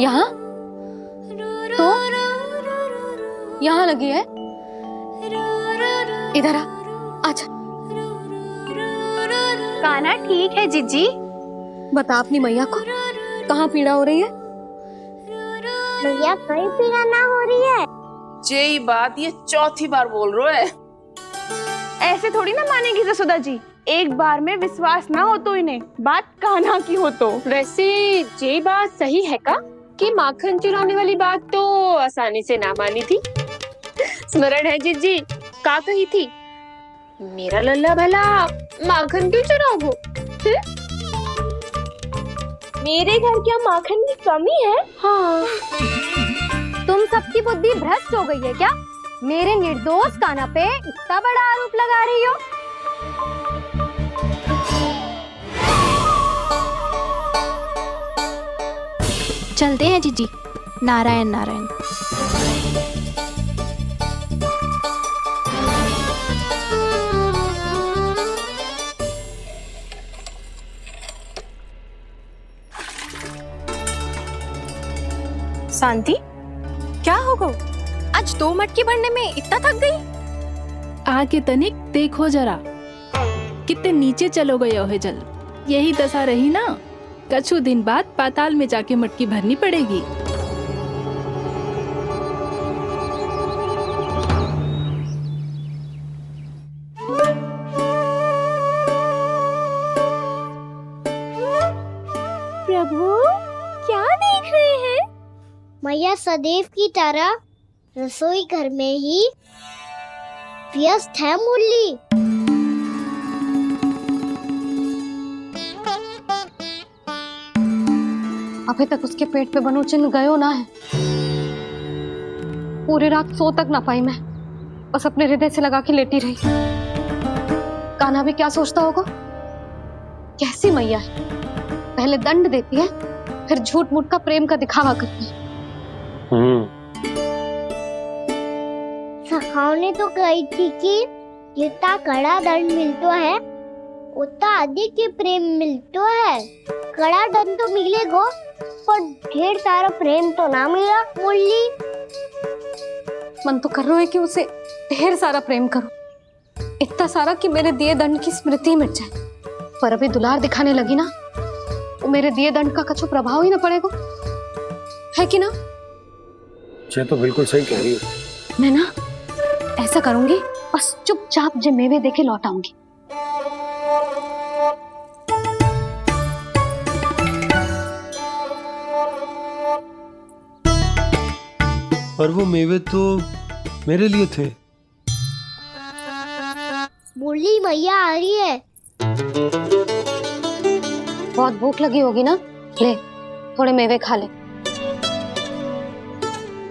यहाँ तो यहाँ लगी है। इधर आ, आजा। कान्हा ठीक है जीजी। बता अपनी मैया को कहाँ पीड़ा हो रही है। मैया कहीं पीड़ा ना हो रही है। यही बात ये चौथी बार बोल रहे है। ऐसे थोड़ी ना मानेगी जसोदा जी, एक बार में विश्वास ना हो तो इन्हें, बात कान्हा की हो तो। वैसे ये बात सही है का कि माखन चुराने वाली बात तो आसानी से ना मानी थी। स्मरण है जीजी का कही थी, मेरा लल्ला भला माखन क्यों चुराओ। मेरे घर क्या माखन की कमी है? हाँ। तुम सबकी बुद्धि भ्रष्ट हो गई है क्या? मेरे निर्दोष कान्हा पे इतना बड़ा आरोप लगा रही हो। चलते हैं जीजी। नारायण नारायण। शांति, क्या हो गो? आज 2 मटकी भरने में इतना थक गई? आके तनिक देखो जरा, कितने नीचे चलो गए हो जल। यही दशा रही ना, कछु दिन बाद पाताल में जाके मटकी भरनी पड़ेगी। प्रभु क्या देख रहे हैं? मैया सदैव की तरह रसोई घर में ही व्यस्त है मुरली। अभी तक उसके पेट पे बनो चिन्ह गयो ना है। पूरी रात सो तक ना पाई मैं, बस अपने हृदय से लगा के लेटी रही। कान्हा भी क्या सोचता होगा, कैसी मैया है, पहले दंड देती है फिर झूठ मूठ का प्रेम का दिखावा करती है। सखाओ ने तो कही थी कि जितना कड़ा दंड मिलता है उतना अधिक ही प्रेम मिलता है। कड़ा दंड तो मिलेगा पर ढेर सारा प्रेम तो ना मिला मुरली। मन तो कर रहा है कि उसे ढेर सारा प्रेम करूं, इतना सारा कि मेरे दिए दंड की स्मृति मिट जाए। पर अभी दुलार दिखाने लगी ना, वो मेरे दिए दंड का कछु प्रभाव ही ना पड़ेगा, है कि ना? ये तो बिल्कुल सही कह रही है। मैं ना ऐसा करूंगी, बस चुपचाप जे मेवे देके लौट आऊंगी। और वो मेवे तो मेरे लिए थे। मुरली मैया आ रही है। बहुत भूख लगी होगी ना, ले थोड़े मेवे खा ले।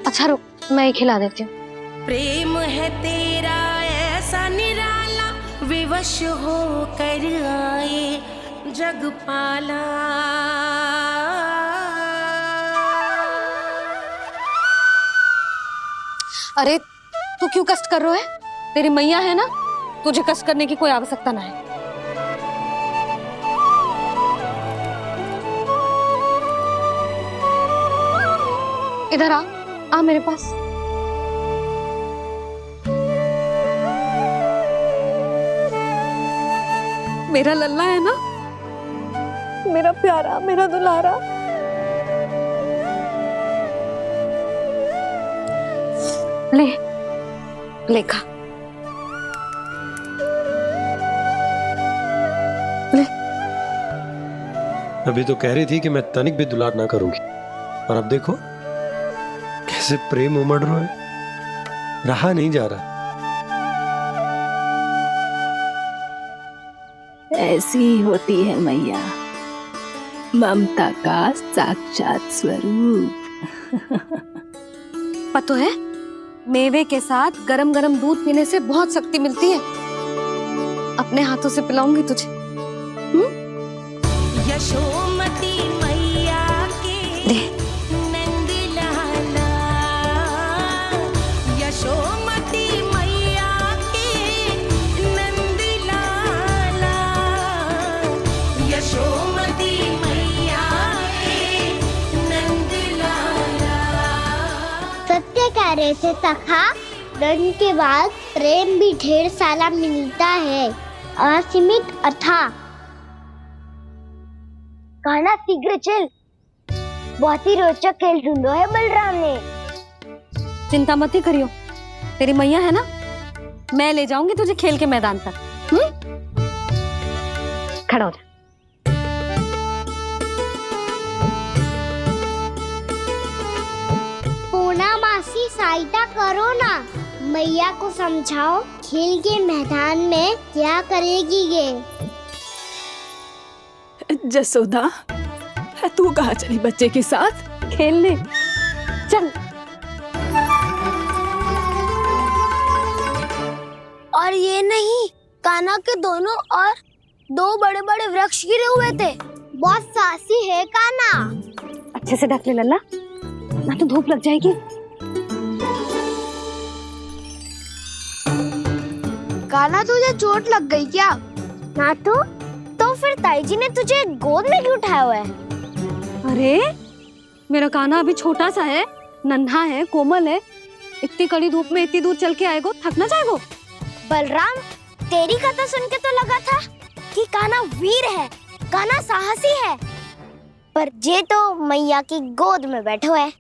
अच्छा रुक, मैं ही खिला देती हूँ। प्रेम है तेरा ऐसा निराला, विवश हो कर आए जगपाला। अरे तू क्यों कष्ट कर रहा है? तेरी मैया है ना, तुझे कष्ट करने की कोई आवश्यकता ना है। इधर आ मेरे पास। मेरा लल्ला है ना, मेरा प्यारा, मेरा दुलारा। ले ले खा, ले। अभी तो कह रही थी कि मैं तनिक भी दुलार ना करूंगी, और अब देखो कैसे प्रेम उमड़ रहा है, रहा नहीं जा रहा। ऐसी ही होती है मैया, ममता का साक्षात स्वरूप। पता है, मेवे के साथ गरम गरम दूध पीने से बहुत शक्ति मिलती है। अपने हाथों से पिलाऊंगी तुझे। यशोमती मैया के नंद लाला, यशोमती मैया के नंद लाला, यशोमती मैया के नंद लाला। और ऐसे सखा दंड के बाद प्रेम भी ढेर सारा मिलता है, असीमित अथाह। कान्हा शीघ्र चल, बहुत ही रोचक खेल ढूंढो है बलराम ने। चिंता मत ही करियो, तेरी मैया है ना, मैं ले जाऊंगी तुझे खेल के मैदान तक। खड़ा हो जा। पूना मासी सहायता करो ना, मैया को समझाओ खेल के मैदान में क्या करेगी ये। जसोदा, तू कहाँ चली बच्चे के साथ? खेलने चल। और ये नहीं, कान्हा के दोनों और दो बड़े बड़े वृक्ष गिरे हुए थे। बहुत साहसी है कान्हा। अच्छे से ढक ले लल्ला, ना तो धूप लग जाएगी। कान्हा तुझे चोट लग गई क्या? ना तो फिर ताई जी ने तुझे गोद में क्यों उठाया हुआ है? अरे मेरा कान्हा अभी छोटा सा है, नन्हा है, कोमल है। इतनी कड़ी धूप में इतनी दूर चल के आएगो, थक ना जाएगो। बलराम, तेरी कथा सुन के तो लगा था कि कान्हा वीर है, कान्हा साहसी है, पर जे तो मैया की गोद में बैठो है।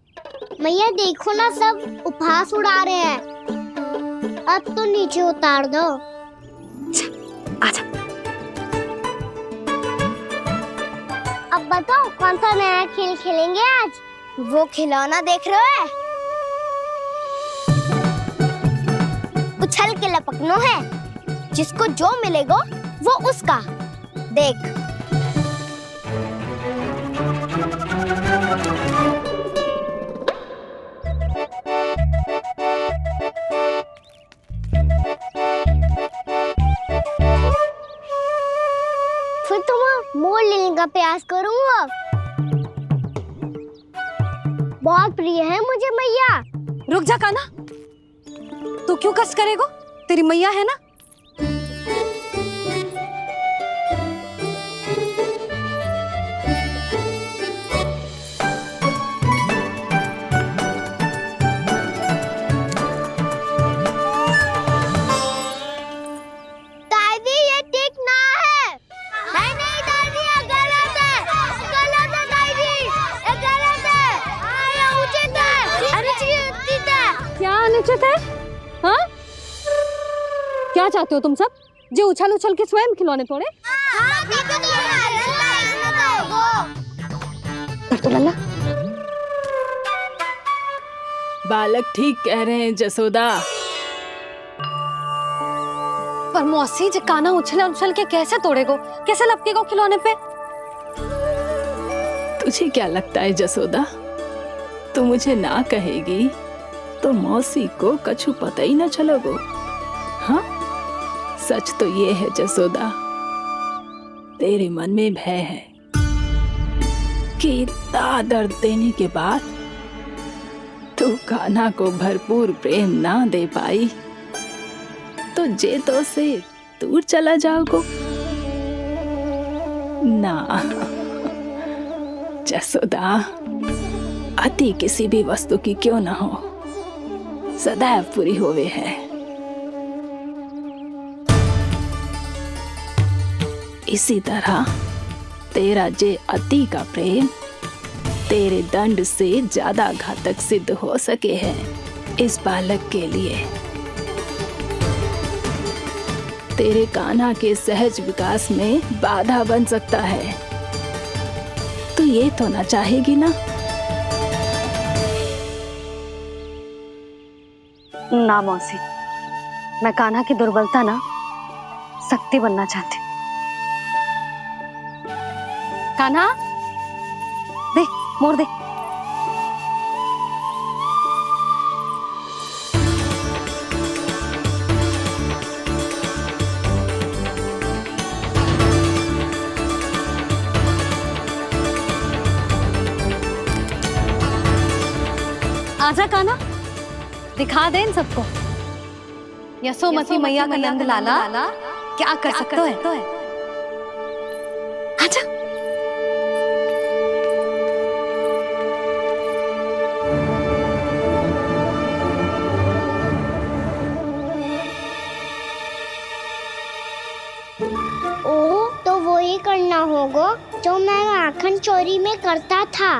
मैया देखो ना, सब उपहास उड़ा रहे हैं। अब तो नीचे उतार दो। आजा। अब बताओ कौन सा नया खेल खेलेंगे आज? वो खिलौना देख रहे हो? उछल के लपकनो है, जिसको जो मिलेगा वो उसका। देख। फिर तुम मोड़ लेने का प्रयास करूंगा। बहुत प्रिय है मुझे मैया। रुक जा कान्हा, तू क्यों कष्ट करेगो? तेरी मैया है ना। दादी ये ठीक ना है। नहीं नहीं दादी, ये गलत है। गलत है दादी, ये गलत है। ये उचित है, अनुचित है। क्या अनुचित है? हाँ? क्या चाहते हो तुम सब? जो उछल उछल के स्वयं खिलौने तोड़े? कर तो लल्ला। बालक ठीक कह रहे हैं जसोदा। पर मौसी, जे कान्हा उछल उछल के कैसे तोड़ेगो, कैसे लपकेगो खिलौने पे? तुझे क्या लगता है जसोदा, तू मुझे ना कहेगी तो मौसी को कछु पता ही ना चलोगो। हाँ, सच तो ये है जसोदा, तेरे मन में भय है कि इतना दर्द देने के बाद तू कान्हा को भरपूर प्रेम ना दे पाई तो जेतो से दूर चला जाओगो ना। जसोदा, अति किसी भी वस्तु की क्यों ना हो, सदैव पूरी होवे है। इसी तरह तेरा जे अति का प्रेम तेरे दंड से ज्यादा घातक सिद्ध हो सके है इस बालक के लिए। तेरे कान्हा के सहज विकास में बाधा बन सकता है, तो ये तो ना चाहेगी ना? ना मौसी, मैं कान्हा की दुर्बलता ना शक्ति बनना चाहती। कान्हा, दे, मोड़ दे। आजा कान्हा, दिखा दे इन सबको यशोमती मैया का नंद लाला क्या कर सकता है। आजा। जो मैं माखन चोरी में करता था।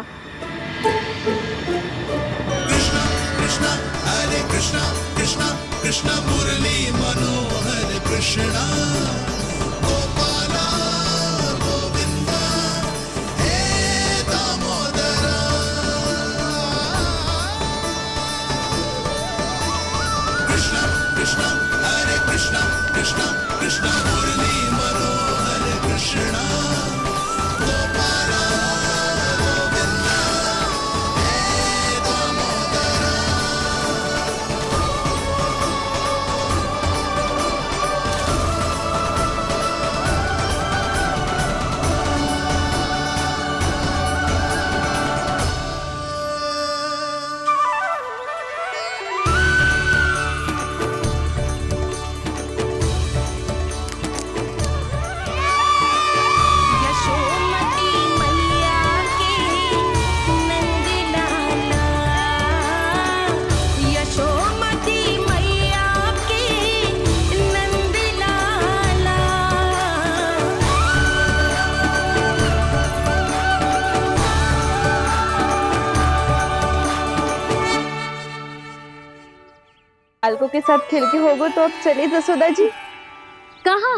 यशोमती मैया के नंद लाला, यशोमती मैया के नंद लाला। बालकों के साथ खेल के होगो तो अब चलिए जसोदा जी। कहाँ?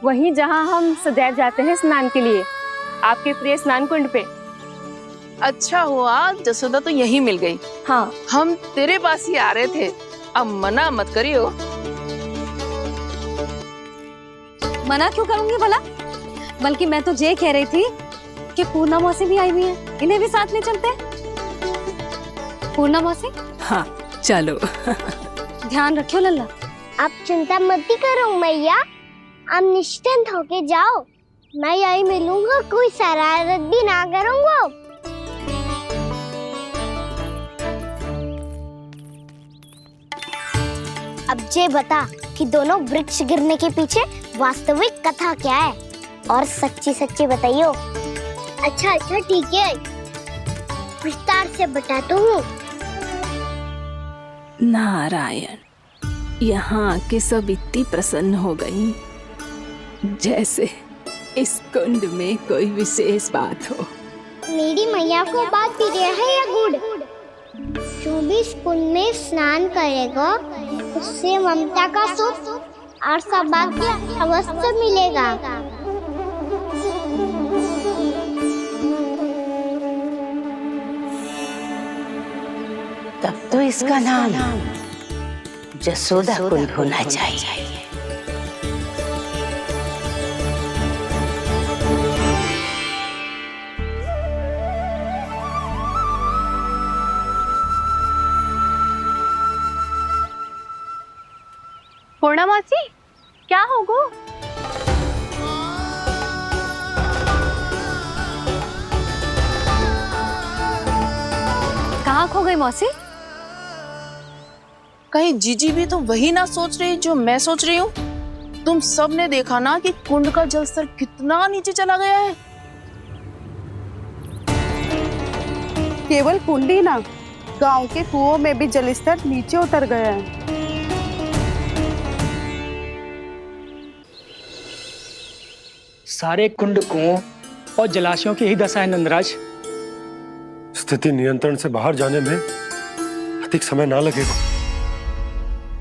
वहीं जहाँ हम सदैव जाते हैं स्नान के लिए, आपके प्रिय स्नान कुंड पे। अच्छा हुआ जसोदा तो यहीं मिल गई। हाँ, हम तेरे पास ही आ रहे थे, अब मना मत करियो। मना क्यों करूंगी भला? बल्कि मैं तो ये कह रही थी कि पूर्णा मौसी भी आई हुई है, इन्हें भी साथ ले चलते हैं। पूर्णा मौसी, हाँ चलो। ध्यान रखियो लल्ला। आप चिंता मत करो मैया, आप निश्चिंत होके जाओ। मैं यही मिलूंगा, कोई शरारत भी ना करूंगा। अब ये बता कि दोनों वृक्ष गिरने के पीछे वास्तविक कथा क्या है, और सच्ची सच्ची बताइयो। अच्छा अच्छा ठीक है, विस्तार से बताता हूँ। नारायण, यहाँ के सब इतनी प्रसन्न हो गई जैसे इस कुंड में कोई विशेष बात हो। मेरी मैया को बात प्रिय है या गुड़? जो भी इस कुंड में स्नान करेगा उससे ममता का सुख और सौभाग्य अवश्य मिलेगा। तब तो इसका नाम जसोदा कुंड होना चाहिए। पूर्णा मौसी, क्या होगो? कहाँ खो गई मौसी? कहीं जीजी भी तो वही ना सोच रही जो मैं सोच रही हूँ। तुम सब ने देखा ना कि कुंड का जलस्तर कितना नीचे चला गया है। केवल कुंड ही ना, गांव के कुओं में भी जलस्तर नीचे उतर गया है। सारे कुंड, कुओं और जलाशयों की ही दशा है नंदराज। स्थिति नियंत्रण से बाहर जाने में अधिक समय ना लगेगा।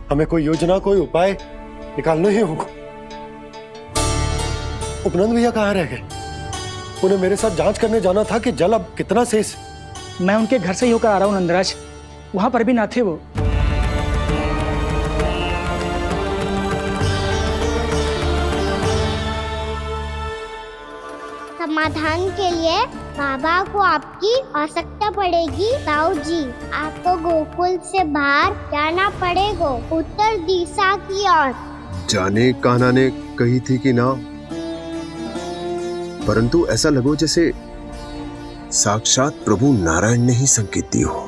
हमें कोई योजना, कोई उपाय निकालना ही होगा। उपनंद भैया कहाँ रह गए? उन्हें मेरे साथ जांच करने जाना था कि जल अब कितना शेष। मैं उनके घर से ही होकर आ रहा हूँ नंदराज, वहां पर भी ना थे वो। समाधान के लिए बाबा को आपकी आवश्यकता पड़ेगी। ताऊ जी, आपको गोकुल से बाहर जाना पड़ेगा, उत्तर दिशा की ओर। जाने कान्हा ने कही थी कि ना, परंतु ऐसा लगो जैसे साक्षात प्रभु नारायण ने ही संकेत दी हो।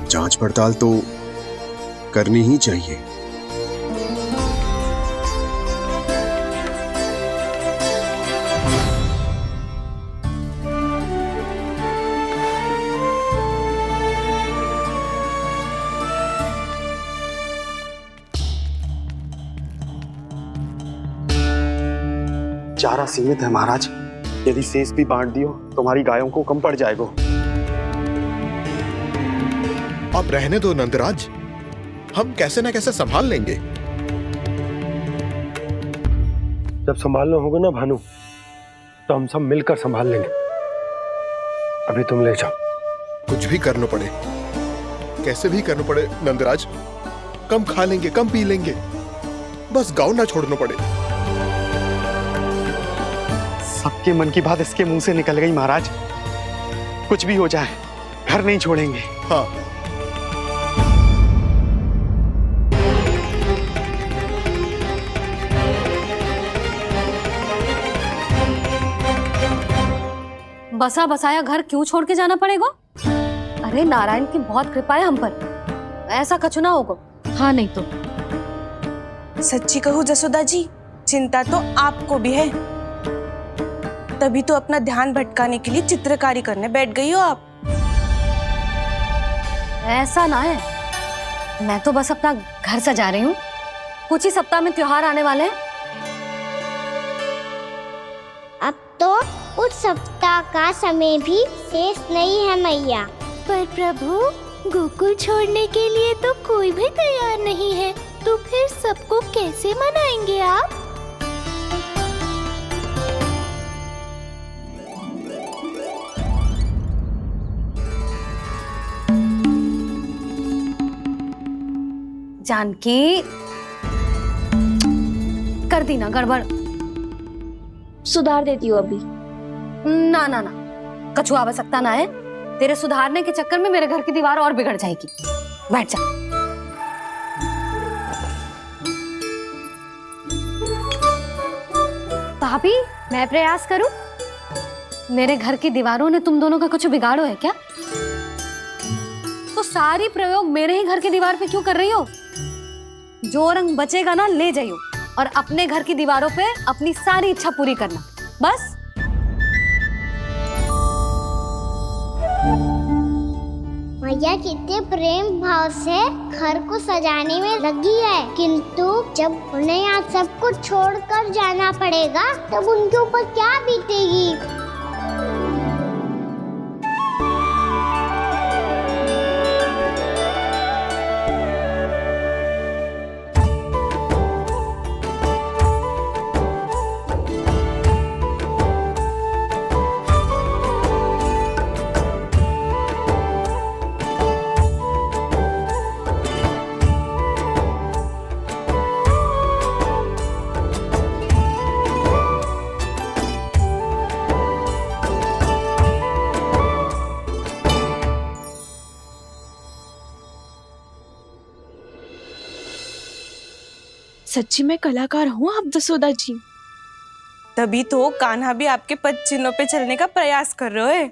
जांच पड़ताल तो करनी ही चाहिए। चारा सीमित है महाराज। यदि शेष भी बांट दियो तो हमारी गायों को कम पड़ जाएगा। आप रहने दो नंदराज, हम कैसे न कैसे संभाल लेंगे। जब संभालना होगा ना भानु, तो हम सब मिलकर संभाल लेंगे। अभी तुम ले जाओ। कुछ भी करना पड़े, कैसे भी करना पड़े नंदराज, कम खा लेंगे, कम पी लेंगे, बस गाँव ना छोड़ना पड़े। सबके मन की बात इसके मुंह से निकल गई महाराज। कुछ भी हो जाए घर नहीं छोड़ेंगे। हाँ, बसा बसाया घर क्यों छोड़ के जाना पड़ेगा? अरे नारायण की बहुत कृपा है हम पर, ऐसा कछु ना होगा। हाँ नहीं तो सच्ची कहूँ जसोदा जी, चिंता तो आपको भी है। तभी तो अपना ध्यान भटकाने के लिए चित्रकारी करने बैठ गई हो आप। ऐसा ना है, मैं तो बस अपना घर सजा रही हूँ। कुछ ही सप्ताह में त्योहार आने वाले हैं। अब तो उस सप्ताह का समय भी शेष नहीं है मैया। पर प्रभु, गोकुल छोड़ने के लिए तो कोई भी तैयार नहीं है, तो फिर सबको कैसे मनाएंगे आप? जानकी, कर दी ना गड़बड़। सुधार देती हूँ अभी। ना ना ना, कछु आवश्यकता ना है। तेरे सुधारने के चक्कर में मेरे घर की दीवार और बिगड़ जाएगी। बैठ जा। भाभी, मैं प्रयास करूं? मेरे घर की दीवारों ने तुम दोनों का कुछ बिगाड़ो है क्या? तो सारी प्रयोग मेरे ही घर की दीवार पे क्यों कर रही हो? जो रंग बचेगा ना ले जाइयो, और अपने घर की दीवारों पे अपनी सारी इच्छा पूरी करना, बस। मैया कितने प्रेम भाव से घर को सजाने में लगी है, किंतु जब उन्हें यहाँ सब कुछ छोड़कर जाना पड़ेगा तब उनके ऊपर क्या बीतेगी? सच्ची में कलाकार हूँ आप जसोदा जी। तभी तो कान्हा भी आपके पद चिन्हों पे चलने का प्रयास कर रहे हैं।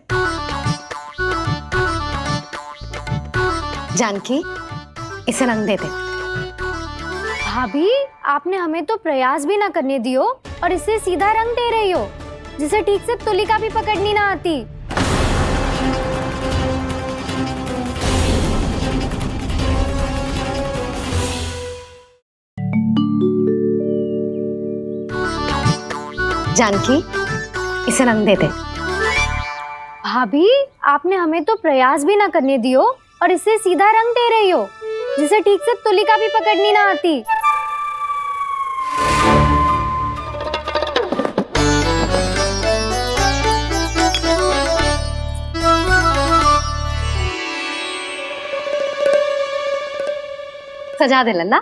जानकी, इसे रंग दे दे। भाभी, आपने हमें तो प्रयास भी ना करने दियो और इसे सीधा रंग दे रही हो, जिसे ठीक से तुलिका भी पकड़नी ना आती। जानकी, इसे रंग दे दे। भाभी, आपने हमें तो प्रयास भी ना करने दियो और इसे सीधा रंग दे रही हो, जिसे ठीक से तुलिका भी पकड़नी ना आती। सजा दे लल्ला,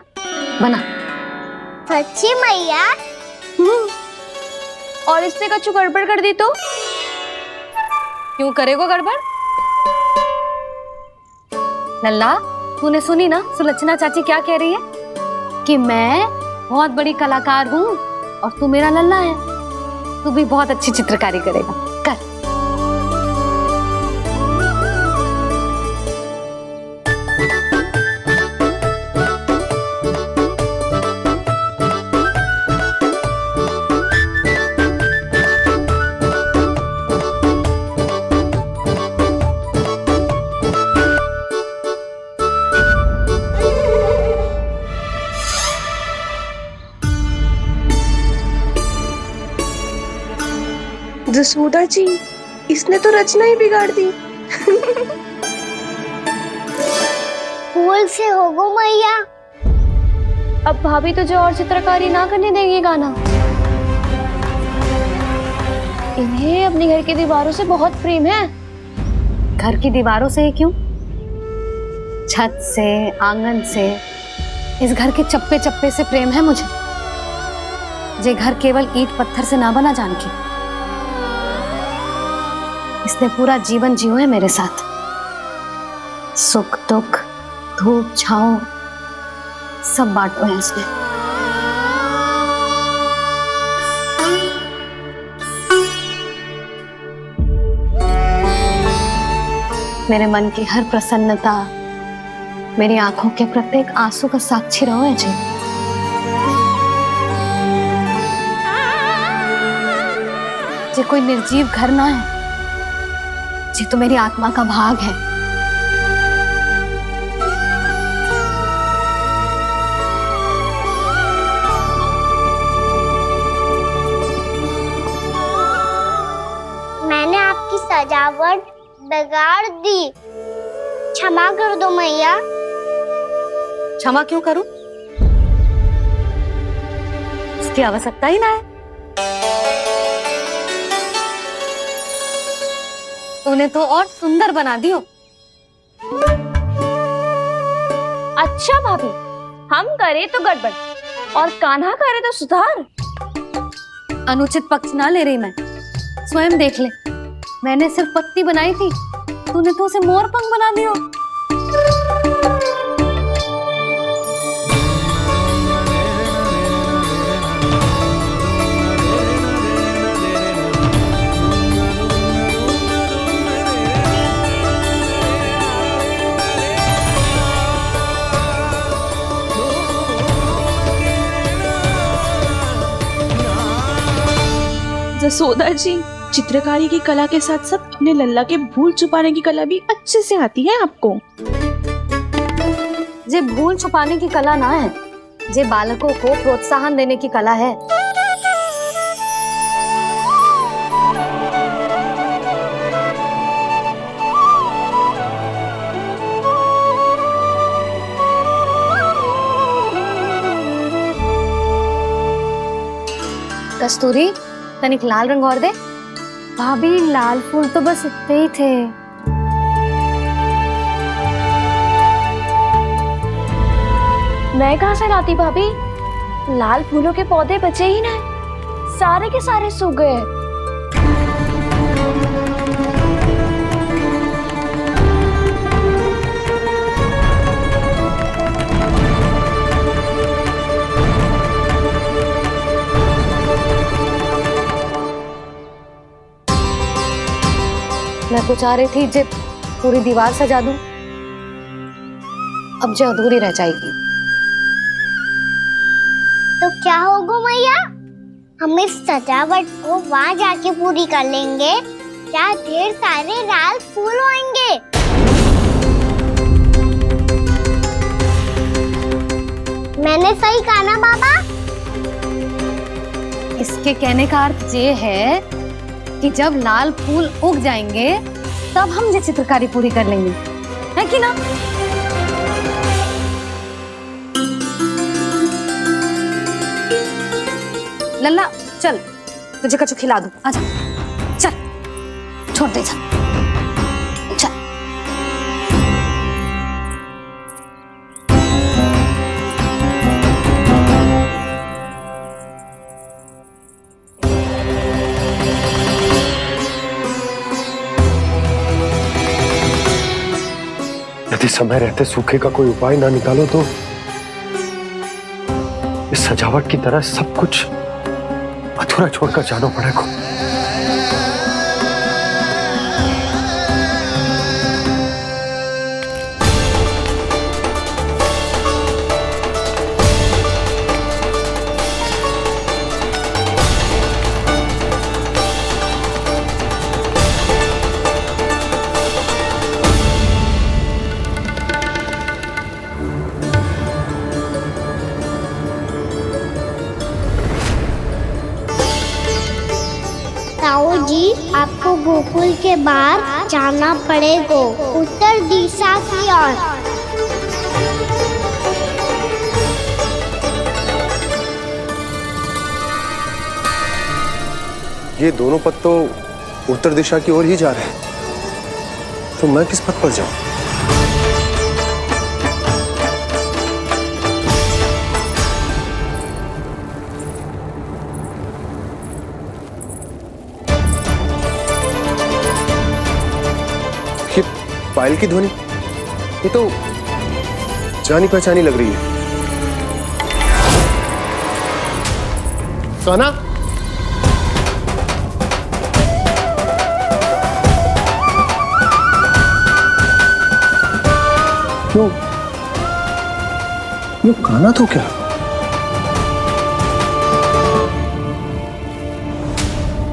बना। सच्ची मैया? और इसने कछु गड़बड़ कर दी तो? क्यों करेगो गड़बड़? लल्ला, तूने सुनी ना सुलक्षणा चाची क्या कह रही है? कि मैं बहुत बड़ी कलाकार हूँ और तू मेरा लल्ला है। तू भी बहुत अच्छी चित्रकारी करेगा, कर। जसोदा जी, इसने तो रचना ही बिगाड़ दी। फूल से होगो मैया। अब भाभी तुझे और चित्रकारी ना करने देंगी गाना। इन्हें अपने घर की दीवारों से बहुत प्रेम है। घर की दीवारों से क्यों, छत से, आंगन से, इस घर के चप्पे चप्पे से प्रेम है मुझे। ये घर केवल ईंट पत्थर से ना बना जानकी, इसने पूरा जीवन जियो है मेरे साथ। सुख दुख, धूप छांव सब बांटो है इसने। मेरे मन की हर प्रसन्नता, मेरी आंखों के प्रत्येक आंसू का साक्षी रहो है जी। ये कोई निर्जीव घर ना है, ये तो मेरी आत्मा का भाग है। मैंने आपकी सजावट बिगाड़ दी, क्षमा कर दो मैया। क्षमा क्यों करूं? उसकी आवश्यकता ही ना है। तूने तो और सुंदर बना दियो। अच्छा भाभी, हम करे तो गड़बड़ और कान्हा करे तो सुधार। अनुचित पक्ष ना ले रही मैं, स्वयं देख ले। मैंने सिर्फ पत्ती बनाई थी, तूने तो उसे मोर पंख बना दियो। जसोदा जी, चित्रकारी की कला के साथ साथ अपने लल्ला के भूल छुपाने की कला भी अच्छे से आती है आपको। ये भूल छुपाने की कला ना है, ये बालकों को प्रोत्साहन देने की कला है। कस्तूरी, तनिक लाल रंग और दे। भाभी, लाल फूल तो बस इतने ही थे। मैं कहाँ से लाती भाभी? लाल फूलों के पौधे बचे ही नहीं, सारे के सारे सूख गए। मैं तो चाह रही थी जे पूरी दीवार सजा दूं, अब जो अधूरी रह जाएगी। तो क्या होगा मैया? हम इस सजावट को वहाँ जाके पूरी कर लेंगे, जहाँ ढेर सारे लाल फूल होंगे। मैंने सही कहा ना बाबा? इसके कहने का अर्थ ये है कि जब लाल फूल उग जाएंगे तब हम ये चित्रकारी पूरी कर लेंगे, है कि ना? लल्ला चल, तुझे कछु खिला दूं, आजा, चल, छोड़ दे, चल, चल। यदि समय रहते सूखे का कोई उपाय ना निकालो तो इस सजावट की तरह सब कुछ अधूरा छोड़कर जाना पड़ेगा। गोकुल के बाहर जाना पड़ेगा, उत्तर दिशा की ओर। ये दोनों पथ तो उत्तर दिशा की ओर ही जा रहे हैं, तो मैं किस पथ पर जाऊं? ये पायल की ध्वनि, ये तो जानी पहचानी लग रही है। कान्हा, क्यों? ये कान्हा तो क्या?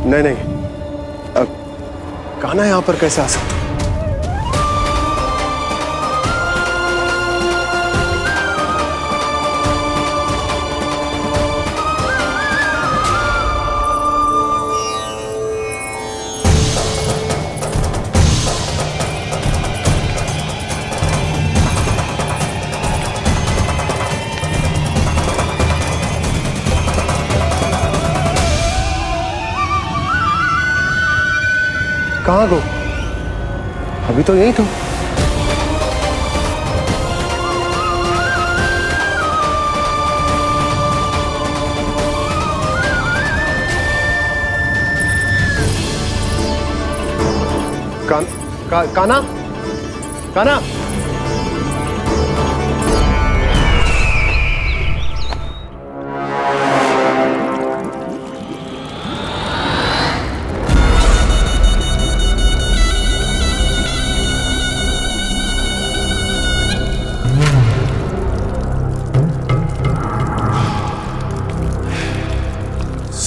नहीं नहीं, कान्हा यहां पर कैसे आ सकता? कहाँ गो? अभी तो यही तो। कान्हा, कान्हा,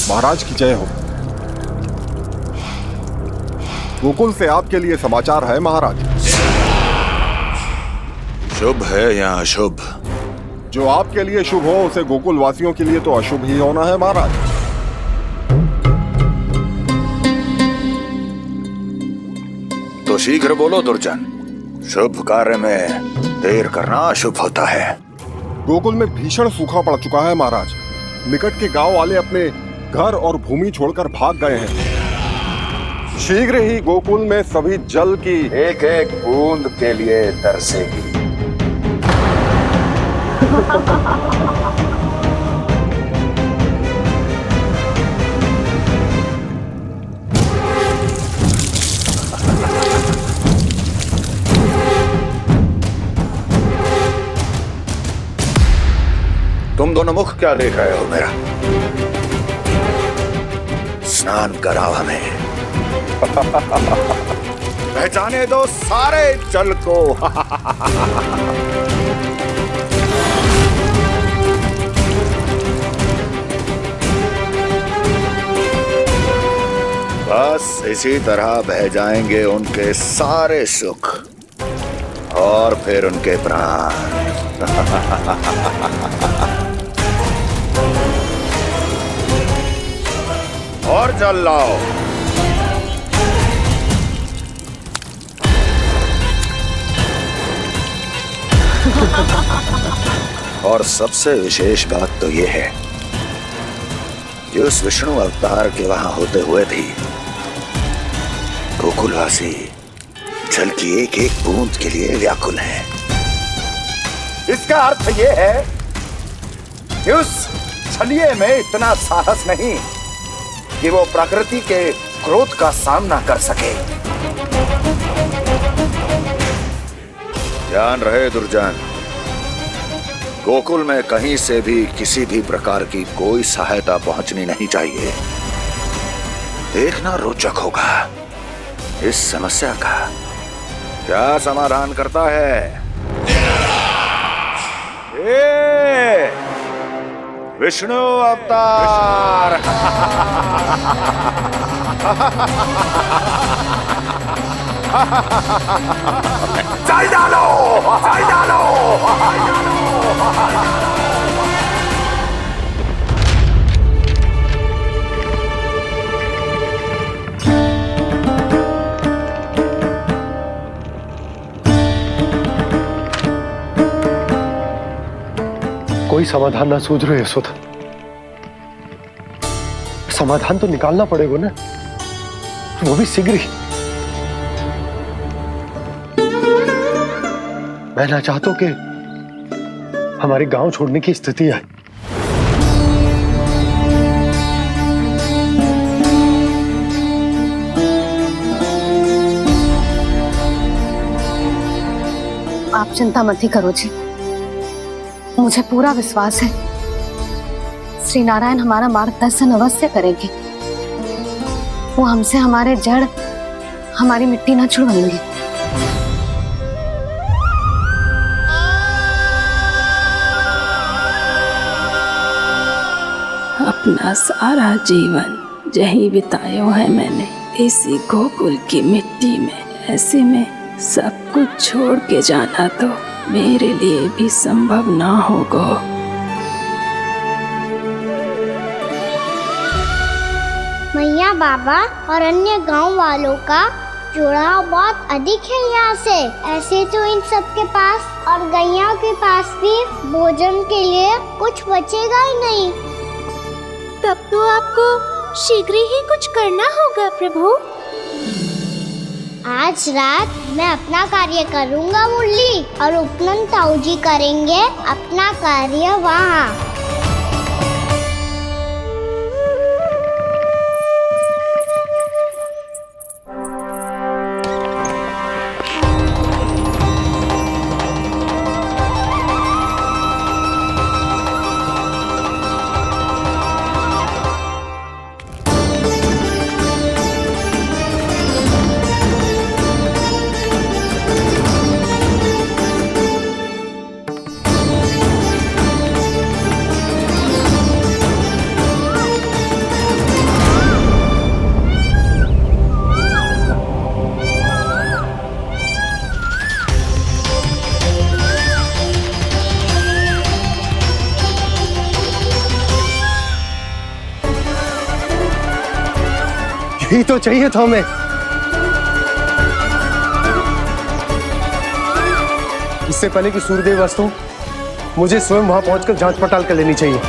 महाराज की जय हो। गोकुल से आपके लिए समाचार है महाराज। शुभ है या अशुभ? जो आपके लिए शुभ हो उसे गोकुल वासियों के लिए तो अशुभ ही होना है महाराज। तो शीघ्र बोलो दुर्जन, शुभ कार्य में देर करना अशुभ होता है। गोकुल में भीषण सूखा पड़ चुका है महाराज। निकट के गांव वाले अपने घर और भूमि छोड़कर भाग गए हैं। शीघ्र ही गोकुल में सभी जल की एक एक बूंद के लिए तरसेगी। तुम दोनों मुख क्या देख रहे हो मेरा? स्नान कराओ हमें। पहचाने दो सारे जल को। बस इसी तरह बह जाएंगे उनके सारे सुख और फिर उनके प्राण। और जल लाओ। और सबसे विशेष बात तो यह है कि उस विष्णु अवतार के वहां होते हुए भी गोकुलवासी जल की एक एक बूंद के लिए व्याकुल हैं। इसका अर्थ यह है कि उस छलिए में इतना साहस नहीं कि वो प्रकृति के क्रोध का सामना कर सके। ध्यान रहे दुर्जन, गोकुल में कहीं से भी किसी भी प्रकार की कोई सहायता पहुंचनी नहीं चाहिए। देखना रोचक होगा इस समस्या का क्या समाधान करता है। विष्णु अवतार। चल डालो, चल डालो। कोई समाधान ना सूझ रहे यशोदा। समाधान तो निकालना पड़ेगा ना, वो भी शीघ्र ही। मैं ना चाहता कि हमारे गांव छोड़ने की स्थिति आए। आप चिंता मत ही करो जी, मुझे पूरा विश्वास है श्री नारायण हमारा मार्गदर्शन अवश्य करेंगे। वो हमसे हमारे जड़, हमारी मिट्टी न छुड़वाएंगे। अपना सारा जीवन यही बितायो है मैंने, इसी गोकुल की मिट्टी में। ऐसे में सब कुछ छोड़ के जाना तो मेरे लिए भी संभव ना होगा। मैया बाबा और अन्य गांव वालों का जुड़ाव बहुत अधिक है यहाँ से। ऐसे तो इन सब के पास और गैया के पास भी भोजन के लिए कुछ बचेगा ही नहीं। तब तो आपको शीघ्र ही कुछ करना होगा प्रभु। आज रात मैं अपना कार्य करूँगा मुरली, और उपनंद ताऊ जी करेंगे अपना कार्य वहाँ। यही तो चाहिए था हमें। इससे पहले कि सूर्यदेव वस्तु, मुझे स्वयं वहां पहुंचकर जांच पड़ताल कर लेनी चाहिए।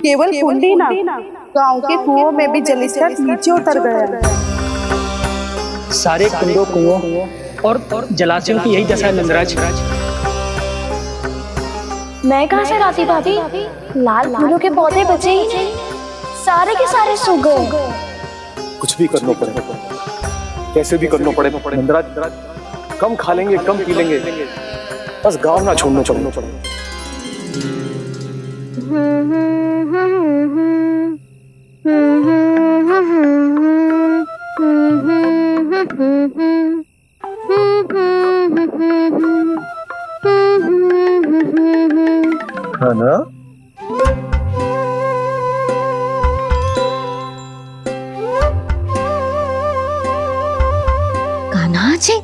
केवल कुंडी ना, गांव के कुओं में भी जलस्तर नीचे उतर गया। सारे कुंडों, कुओं और जलाशयों की यही दशा है नंदराज। मैं कहाँ से लाती भाभी? लाल फूलों के पौधे बचे ही नहीं, सारे के सारे सूख गए। कुछ भी करना पड़ेगा, कैसे भी करना पड़ेगा नंदराज। कम खा लेंगे, कम पी लेंगे, बस गांव ना छोड़ना चाहिए। है ना? कान्हा जी,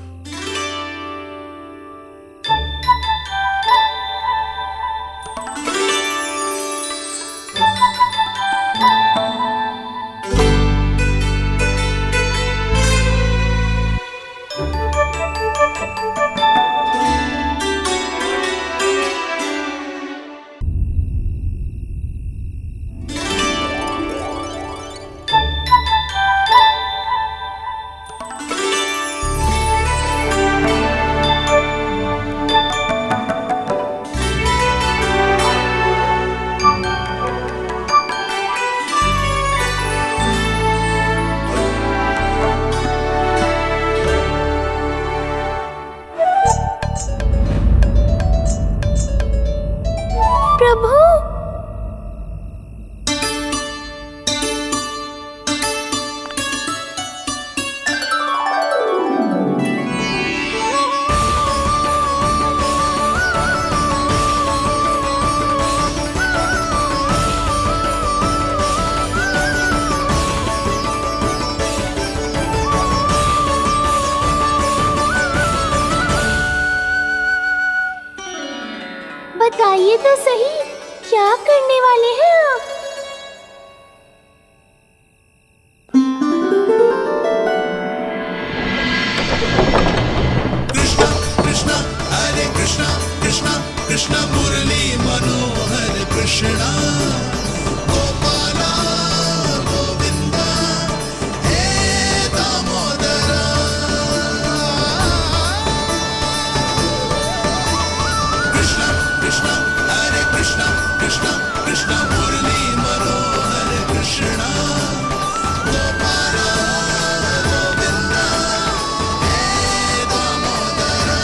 बताइए तो सही, क्या करने वाले हैं आप? कृष्ण मुरली मनोहर कृष्णा गोपाला गोविंदा हे दामोदरा। कृष्ण कृष्ण हरे कृष्ण कृष्ण कृष्ण मुरली मनोहर कृष्णा गोपाला गोविंदा हे दामोदरा।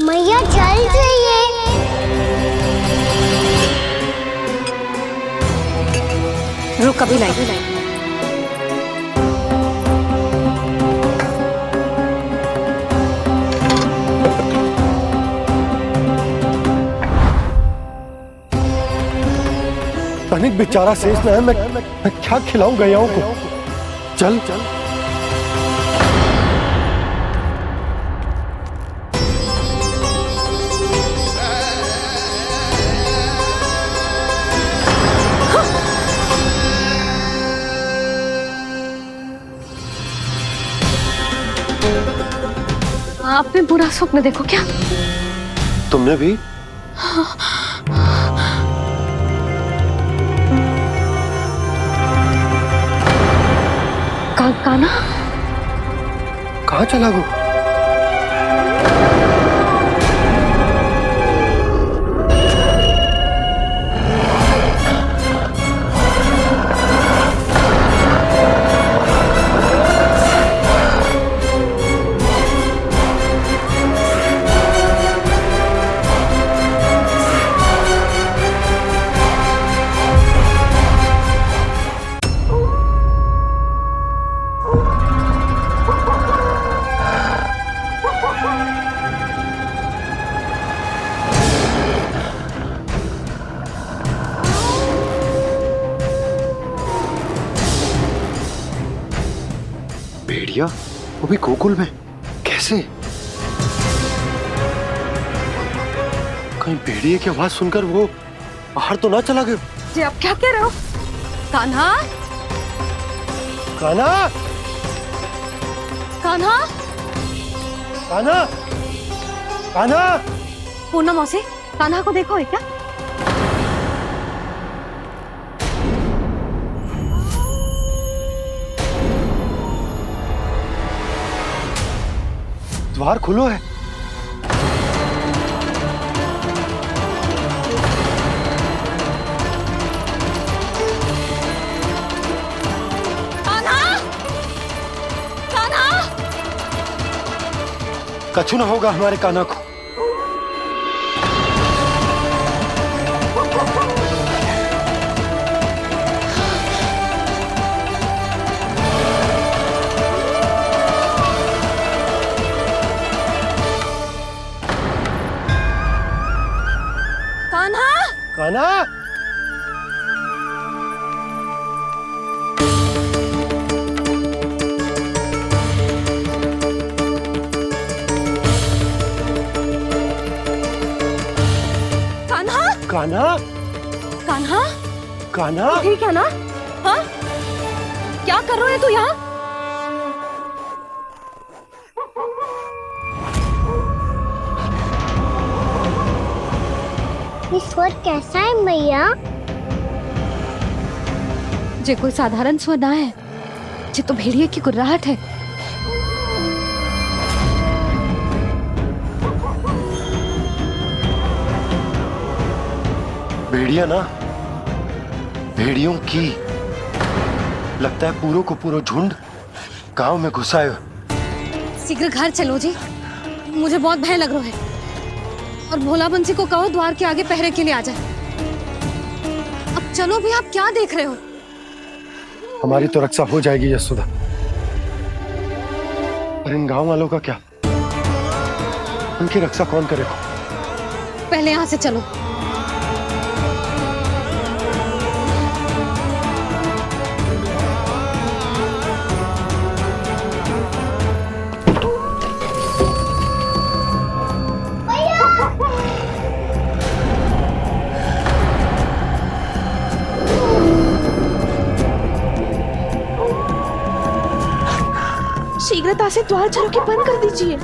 मैया जल जाइए। रुक अभी लाई। तनिक बेचारा शेष न है, मैं क्या खिलाऊं गयाओं को। चल चल आपने बुरा स्वप्न देखो क्या? तुमने भी? काना कहाँ चला वो? भेड़िया वो भी गोकुल में कैसे? कहीं भेड़िए की आवाज सुनकर वो बाहर तो ना चला गया? जी आप क्या कह रहे हो? कान्हा, कान्हा, कान्हा, कान्हा, कान्हा, पूनम मौसी, कान्हा को देखो है क्या? द्वार खुलो है। कछु ना होगा हमारे कान्हा को। कान्हा, कान्हा, कान्हा, कान्हा, कान्हा, ठीक है ना? हाँ, क्या कर रहे हो तू यहाँ? ये स्वर कैसा है मैया? जे कोई साधारण स्वर ना है, जे तो भेड़िए की गुर्राहट है। भेड़िया ना, भेड़ियों की। लगता है पूरों को पूरा झुंड गांव में घुसा है। शीघ्र घर चलो जी, मुझे बहुत भय लग रहा है। और भोला बंसी को कहो द्वार के आगे पहरे के लिए आ जाए। अब चलो भी, आप क्या देख रहे हो? हमारी तो रक्षा हो जाएगी यशोदा, पर इन गांव वालों का क्या? उनकी रक्षा कौन करेगा? पहले यहाँ से चलो। शीघ्रता से द्वार चलो के बंद कर दीजिए।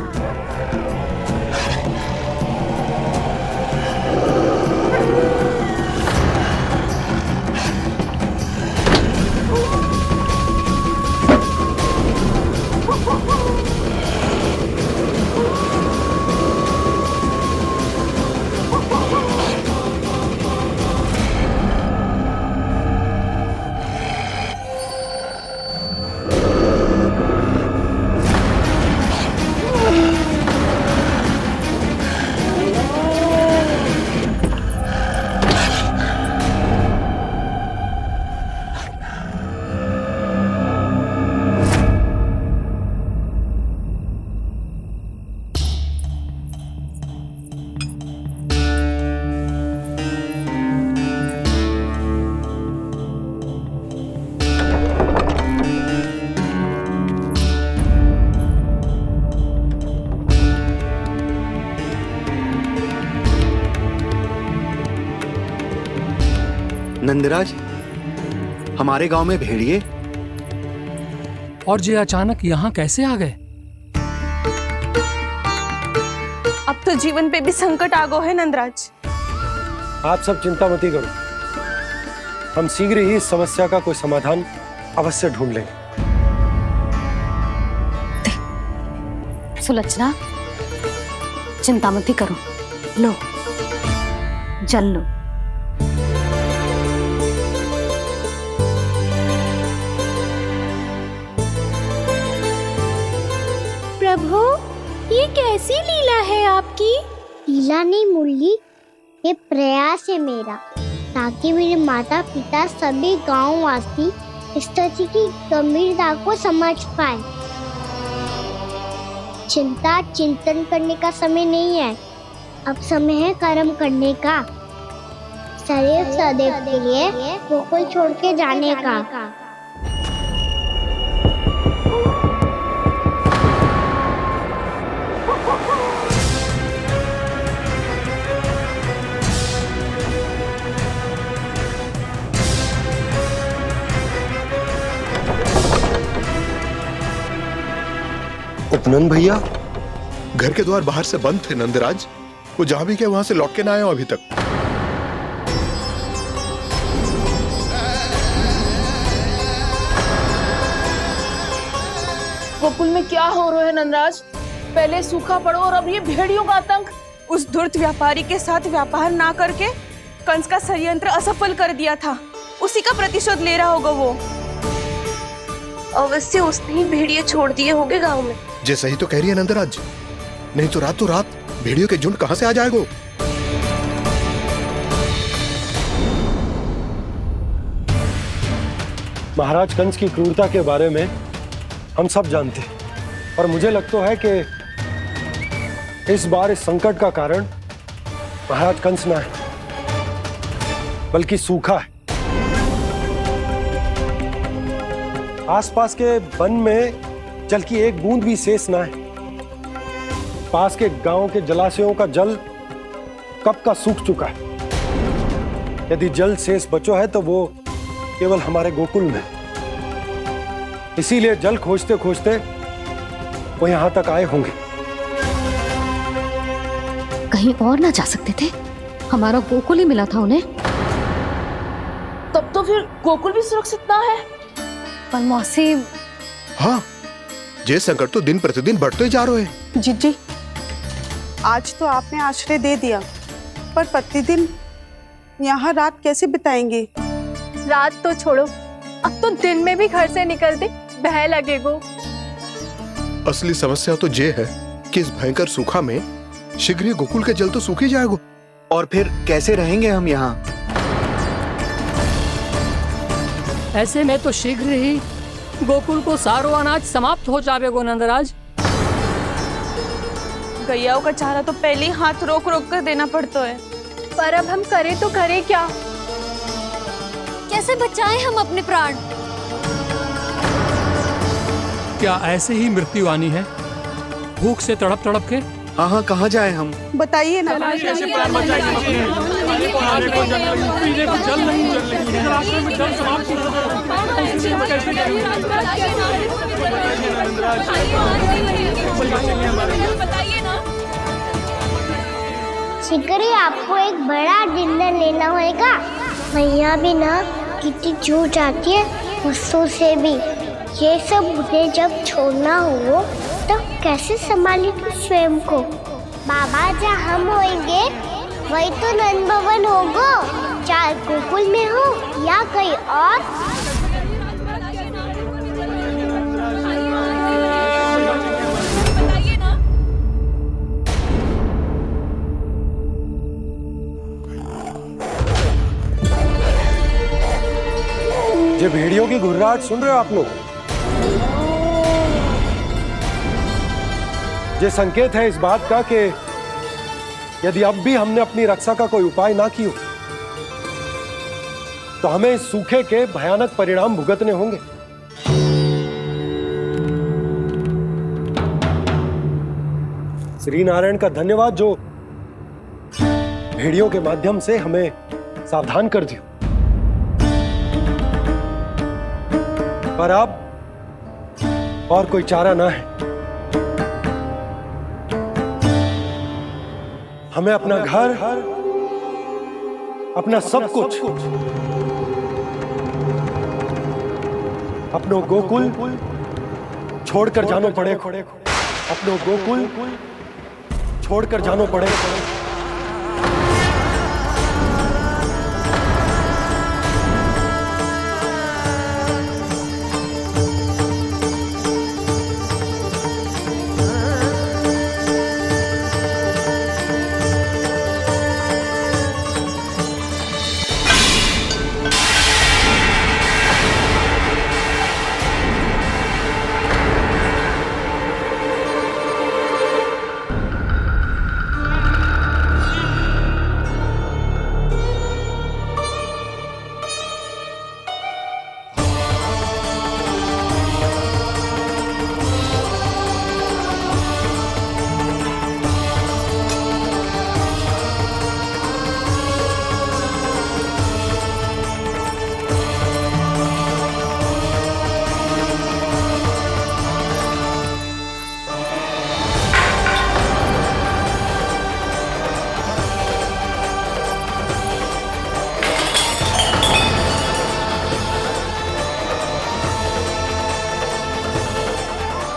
नंदराज, हमारे गांव में भेड़िए और ये अचानक यहाँ कैसे आ गए? अब तो जीवन पे भी संकट आ गो है नंदराज। आप सब चिंता मत करो, हम शीघ्र ही इस समस्या का कोई समाधान अवश्य ढूंढ लेंगे। सुलक्षणा, चिंता मत करो, लो जल लो। प्रभु, ये कैसी लीला है आपकी? लीला नहीं मुरली, ये प्रयास है मेरा, ताकि मेरे माता पिता सभी गांव वासी इस स्थिति की गंभीरता को समझ पाए। चिंता चिंतन करने का समय नहीं है, अब समय है कर्म करने का, सदैव सदैव के लिए गोकुल छोड़ के जाने का। उपनंद भैया, घर के द्वार बाहर से बंद थे नंदराज, वो जहां भी गए वहां से लौट के ना आए हो अभी तक। गोकुल में क्या हो रहा है नंदराज? पहले सूखा पड़ो और अब ये भेड़ियों का आतंक। उस धूर्त व्यापारी के साथ व्यापार ना करके कंस का षड्यंत्र असफल कर दिया था, उसी का प्रतिशोध ले रहा होगा वो। अवश्य उसने ही भेड़िए छोड़ दिए होंगे गांव में। जे सही तो कह रही है नंदराज, नहीं तो रात भेड़ियों के झुंड कहां से आ जाएगा। महाराज कंस की क्रूरता के बारे में हम सब जानते हैं, और मुझे लगता है कि इस बार इस संकट का कारण महाराज कंस ना है, बल्कि सूखा है। आसपास के वन में जल की एक बूंद भी शेष ना है। पास के गांव के जलाशयों का जल कब का सूख चुका है। यदि जल शेष बचो है तो वो केवल हमारे गोकुल में। इसीलिए जल खोजते खोजते वो यहां तक आए होंगे। कहीं और ना जा सकते थे? हमारा गोकुल ही मिला था उन्हें। तब तो फिर गोकुल भी सुरक्षित ना है। पर मौसी, हाँ, ये संकट तो दिन प्रतिदिन बढ़ते जा रहे हैं। जीजी, आज तो आपने आश्रय दे दिया, पर प्रतिदिन यहाँ रात कैसे बिताएंगे? रात तो छोड़ो, अब तो दिन में भी घर से निकलते भय लगेगो। असली समस्या तो ये है कि इस भयंकर सूखा में शीघ्र ही गोकुल के जल तो सूख ही जाएगा। और फिर कैसे रहेंगे हम यहाँ? ऐसे में तो शीघ्र ही गोकुल को सारो अनाज समाप्त हो जाएगो नंदराज। गैयाओं का चारा तो पहले ही हाथ रोक रोक कर देना पड़ता है। पर अब हम करें तो करें क्या? कैसे बचाएं हम अपने प्राण? क्या ऐसे ही मृत्यु आनी है, भूख से तड़प तड़प के? हाँ, कहाँ जाए हम? बताइए ना। शिकारी, आपको एक बड़ा डिनर लेना होगा। मैया भी ना कितनी झूठ आती है गुस्सों से भी। ये सब मुझे जब छोड़ना हो तो कैसे संभालेंगे स्वयं को? बाबा जहाँ हम होंगे वही तो नंद भवन होगा, चाहे गोकुल में हो या कहीं और। ये भेड़ियों की घुर्राहट सुन रहे हो आप लोग? ये संकेत है इस बात का कि यदि अब भी हमने अपनी रक्षा का कोई उपाय ना किया तो हमें इस सूखे के भयानक परिणाम भुगतने होंगे। श्री नारायण का धन्यवाद जो भेड़ियों के माध्यम से हमें सावधान कर दिया। पर अब और कोई चारा ना है। हमें अपना घर, अपना सब कुछ, अपनो गोकुल छोड़कर जानो पड़ेगा। अपनो गोकुल छोड़कर जानो पड़ेगा।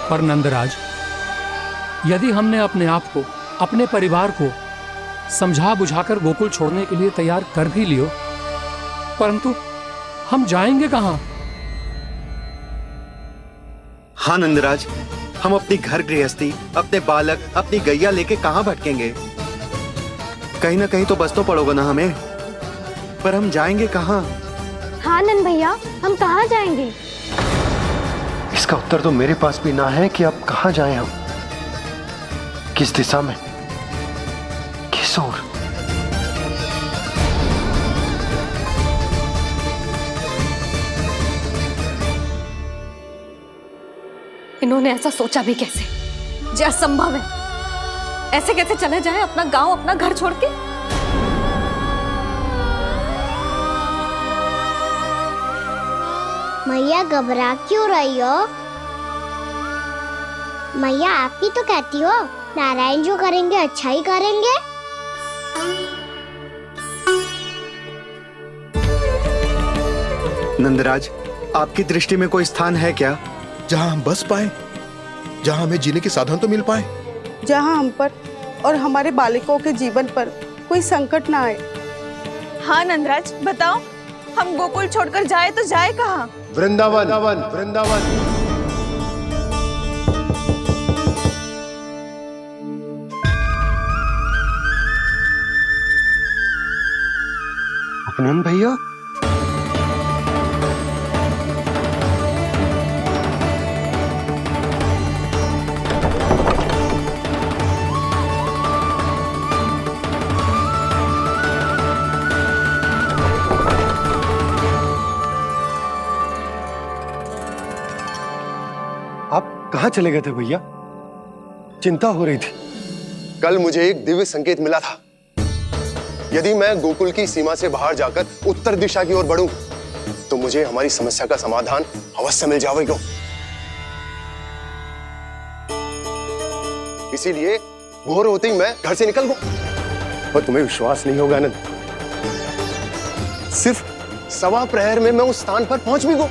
पर नंदराज, यदि हमने अपने आप को, अपने परिवार को समझा बुझाकर गोकुल छोड़ने के लिए तैयार कर भी लियो, परंतु हम जाएंगे कहां? हाँ नंदराज, हम अपनी घर गृहस्थी, अपने बालक, अपनी गैया लेके कहां भटकेंगे? कहीं ना कहीं तो बस तो पड़ोगा ना हमें, पर हम जाएंगे कहां? हाँ नंद भैया, हम कहाँ जाएंगे? इसका उत्तर तो मेरे पास भी ना है कि अब कहां जाएं हम, किस दिशा में, किस ओर। इन्होंने ऐसा सोचा भी कैसे? जो असंभव है। ऐसे कैसे चले जाएं अपना गांव, अपना घर छोड़ के? मैया घबरा क्यों रही हो? मैया आप ही तो कहती हो नारायण जो करेंगे अच्छा ही करेंगे। नंदराज, आपकी दृष्टि में कोई स्थान है क्या जहां हम बस पाए, जहां हमें जीने के साधन तो मिल पाए, जहां हम पर और हमारे बालकों के जीवन पर कोई संकट ना आए? हाँ नंदराज, बताओ, हम गोकुल छोड़कर जाए तो जाए कहाँ? वृंदावन, वृंदावन। उपनंद भैया, कहां चले गए थे भैया? चिंता हो रही थी। कल मुझे एक दिव्य संकेत मिला था। यदि मैं गोकुल की सीमा से बाहर जाकर उत्तर दिशा की ओर बढ़ूं, तो मुझे हमारी समस्या का समाधान अवश्य मिल जाएगा। इसीलिए भोर होते ही मैं घर से निकल गया। पर तुम्हें विश्वास नहीं होगा आनंद, सिर्फ सवा प्रहर में मैं उस स्थान पर पहुंच भी गया।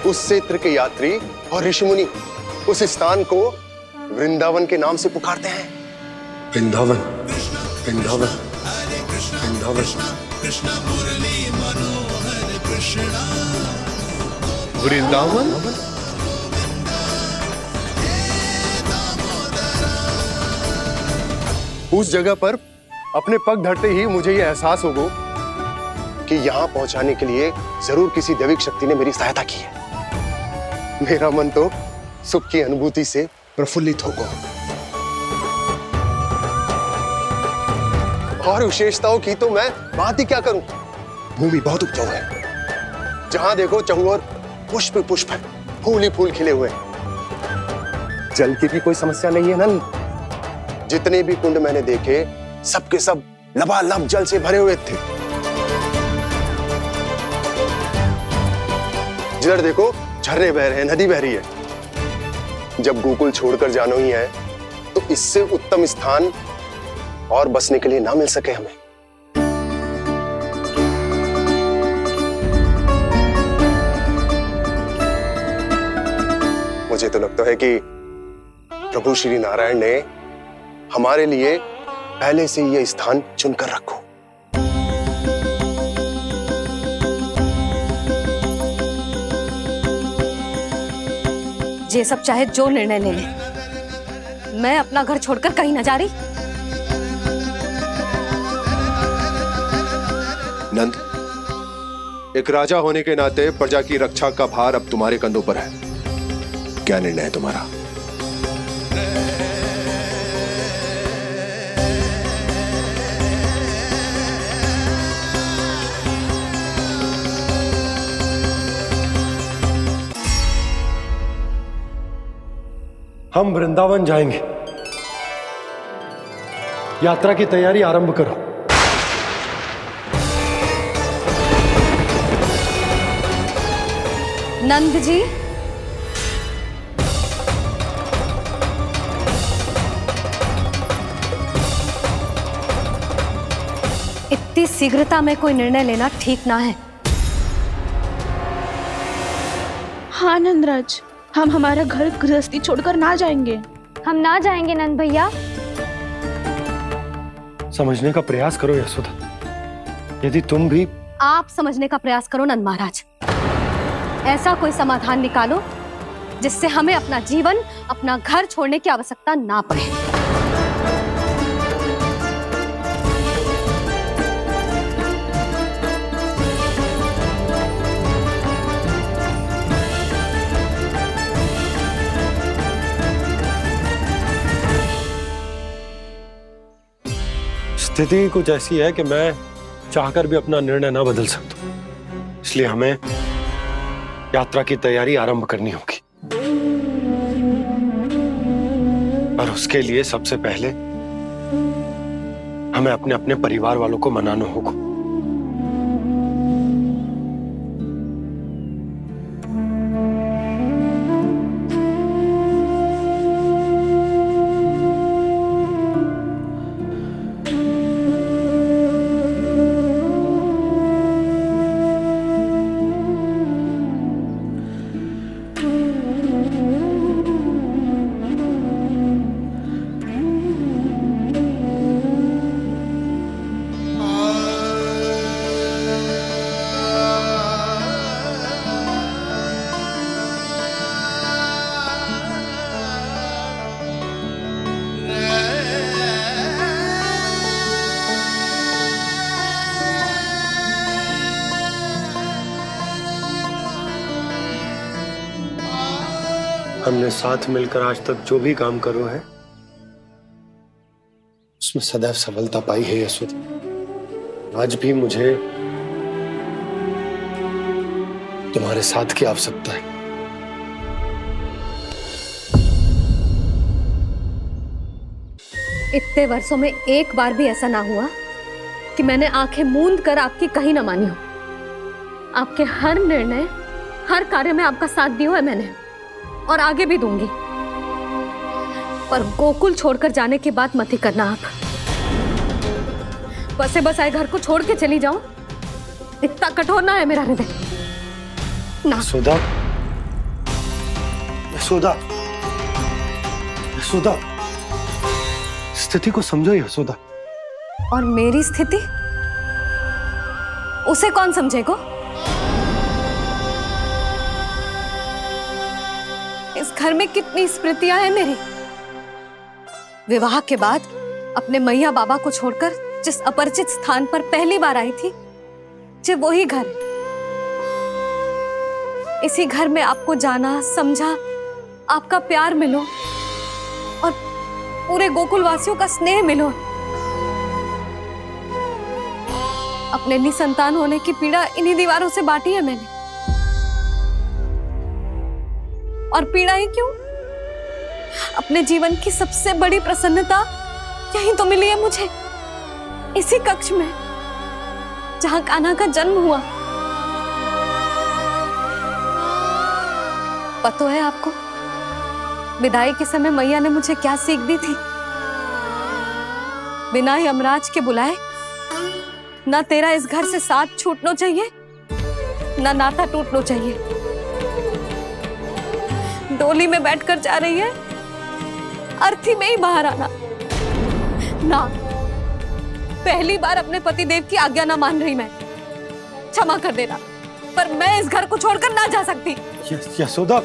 उस क्षेत्र के यात्री और ऋषि मुनि उस स्थान को वृंदावन के नाम से पुकारते हैं। वृंदावन, वृंदावन, वृंदावन। वृंदावन? उस जगह पर अपने पग धरते ही मुझे यह एहसास होगा कि यहां पहुंचाने के लिए जरूर किसी दैविक शक्ति ने मेरी सहायता की है। मेरा मन तो सुख की अनुभूति से प्रफुल्लित होगा। और विशेषताओं की तो मैं बात ही क्या करूं। भूमि बहुत उपजाऊ है, जहां देखो चहुओर पुष्प पुष्प है, फूल ही फूल खिले हुए हैं। जल की भी कोई समस्या नहीं है नंद। जितने भी कुंड मैंने देखे, सबके सब लबालब जल से भरे हुए थे। जिधर देखो झरने बह रहे हैं, नदी बह रही है। जब गोकुल छोड़कर जाना ही है, तो इससे उत्तम स्थान और बसने के लिए ना मिल सके हमें। मुझे तो लगता है कि प्रभु श्री नारायण ने हमारे लिए पहले से यह स्थान चुनकर रखो। ये सब चाहे जो निर्णय ले ले, मैं अपना घर छोड़कर कहीं न जा रही। नंद, एक राजा होने के नाते प्रजा की रक्षा का भार अब तुम्हारे कंधों पर है। क्या निर्णय है तुम्हारा? हम वृंदावन जाएंगे। यात्रा की तैयारी आरंभ करो। नंद जी, इतनी शीघ्रता में कोई निर्णय लेना ठीक ना है। हाँ नंदराज, हम हमारा घर गृहस्थी छोड़कर ना जाएंगे। हम ना जाएंगे नंद भैया। समझने का प्रयास करो यशोदा। यदि तुम भी आप समझने का प्रयास करो नंद महाराज। ऐसा कोई समाधान निकालो जिससे हमें अपना जीवन, अपना घर छोड़ने की आवश्यकता ना पड़े। स्थिति कुछ ऐसी है कि मैं चाहकर भी अपना निर्णय ना बदल सकता, इसलिए हमें यात्रा की तैयारी आरंभ करनी होगी। और उसके लिए सबसे पहले हमें अपने अपने परिवार वालों को मनाना होगा। हमने साथ मिलकर आज तक जो भी काम करो है उसमें सदैव सफलता पाई है यशोदा। आज भी मुझे तुम्हारे साथ की आवश्यकता है। इतने वर्षों में एक बार भी ऐसा ना हुआ कि मैंने आंखें मूंद कर आपकी कहीं ना मानी हो। आपके हर निर्णय, हर कार्य में आपका साथ दिया है मैंने, और आगे भी दूंगी। पर गोकुल छोड़कर जाने की बात मत ही करना आप। बसे बसाए घर को छोड़ के चली जाऊं, इतना कठोर ना है मेरा हृदय ना। यशोदा, यशोदा, यशोदा, स्थिति को समझो यशोदा। और मेरी स्थिति उसे कौन समझेगा? इस घर में कितनी स्मृतियां हैं मेरी। विवाह के बाद अपने मैया बाबा को छोड़कर जिस अपरिचित स्थान पर पहली बार आई थी, जो वही घर। इसी घर में आपको जाना, समझा, आपका प्यार मिलो और पूरे गोकुल वासियों का स्नेह मिलो। अपने निसंतान होने की पीड़ा इन्हीं दीवारों से बांटी है मैंने। और पीड़ा ही क्यों? अपने जीवन की सबसे बड़ी प्रसन्नता यहीं तो मिली है मुझे, इसी कक्ष में जहां कान्हा का जन्म हुआ। पता है आपको विदाई के समय मैया ने मुझे क्या सीख दी थी? बिना यमराज के बुलाए ना तेरा इस घर से साथ छूटना चाहिए, ना नाता टूटना चाहिए। डोली में बैठकर जा रही है, अर्थी में ही बाहर आना ना। पहली बार अपने पतिदेव की आज्ञा ना मान रही मैं, क्षमा कर देना, पर मैं इस घर को छोड़कर ना जा सकती। यशोदा,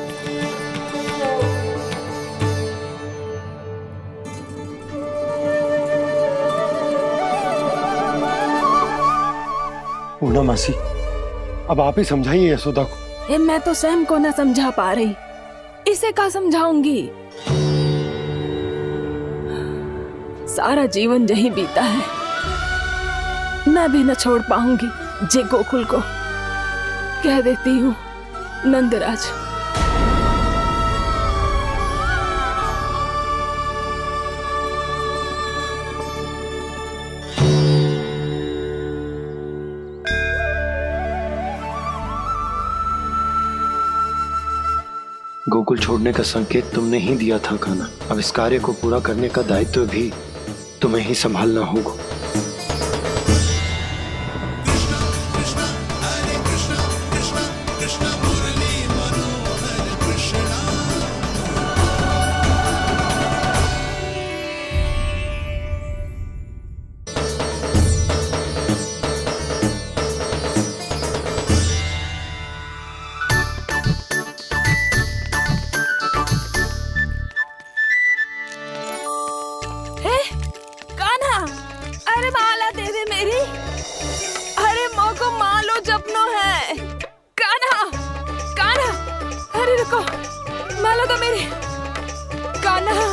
पूर्णा मासी, अब आप ही समझाइए यशोदा को। ये मैं तो स्वयं को न समझा पा रही, इसे क्या समझाऊंगी? सारा जीवन यही बीता है, मैं भी न छोड़ पाऊंगी जे गोकुल को। कह देती हूँ नंदराज। गोकुल छोड़ने का संकेत तुमने ही दिया था कान्हा। अब इस कार्य को पूरा करने का दायित्व भी तुम्हें ही संभालना होगा। कृष्ण कृष्ण कृष्ण मुरली मनोहर कृष्ण देखो, माला तो मेरी कान्हा।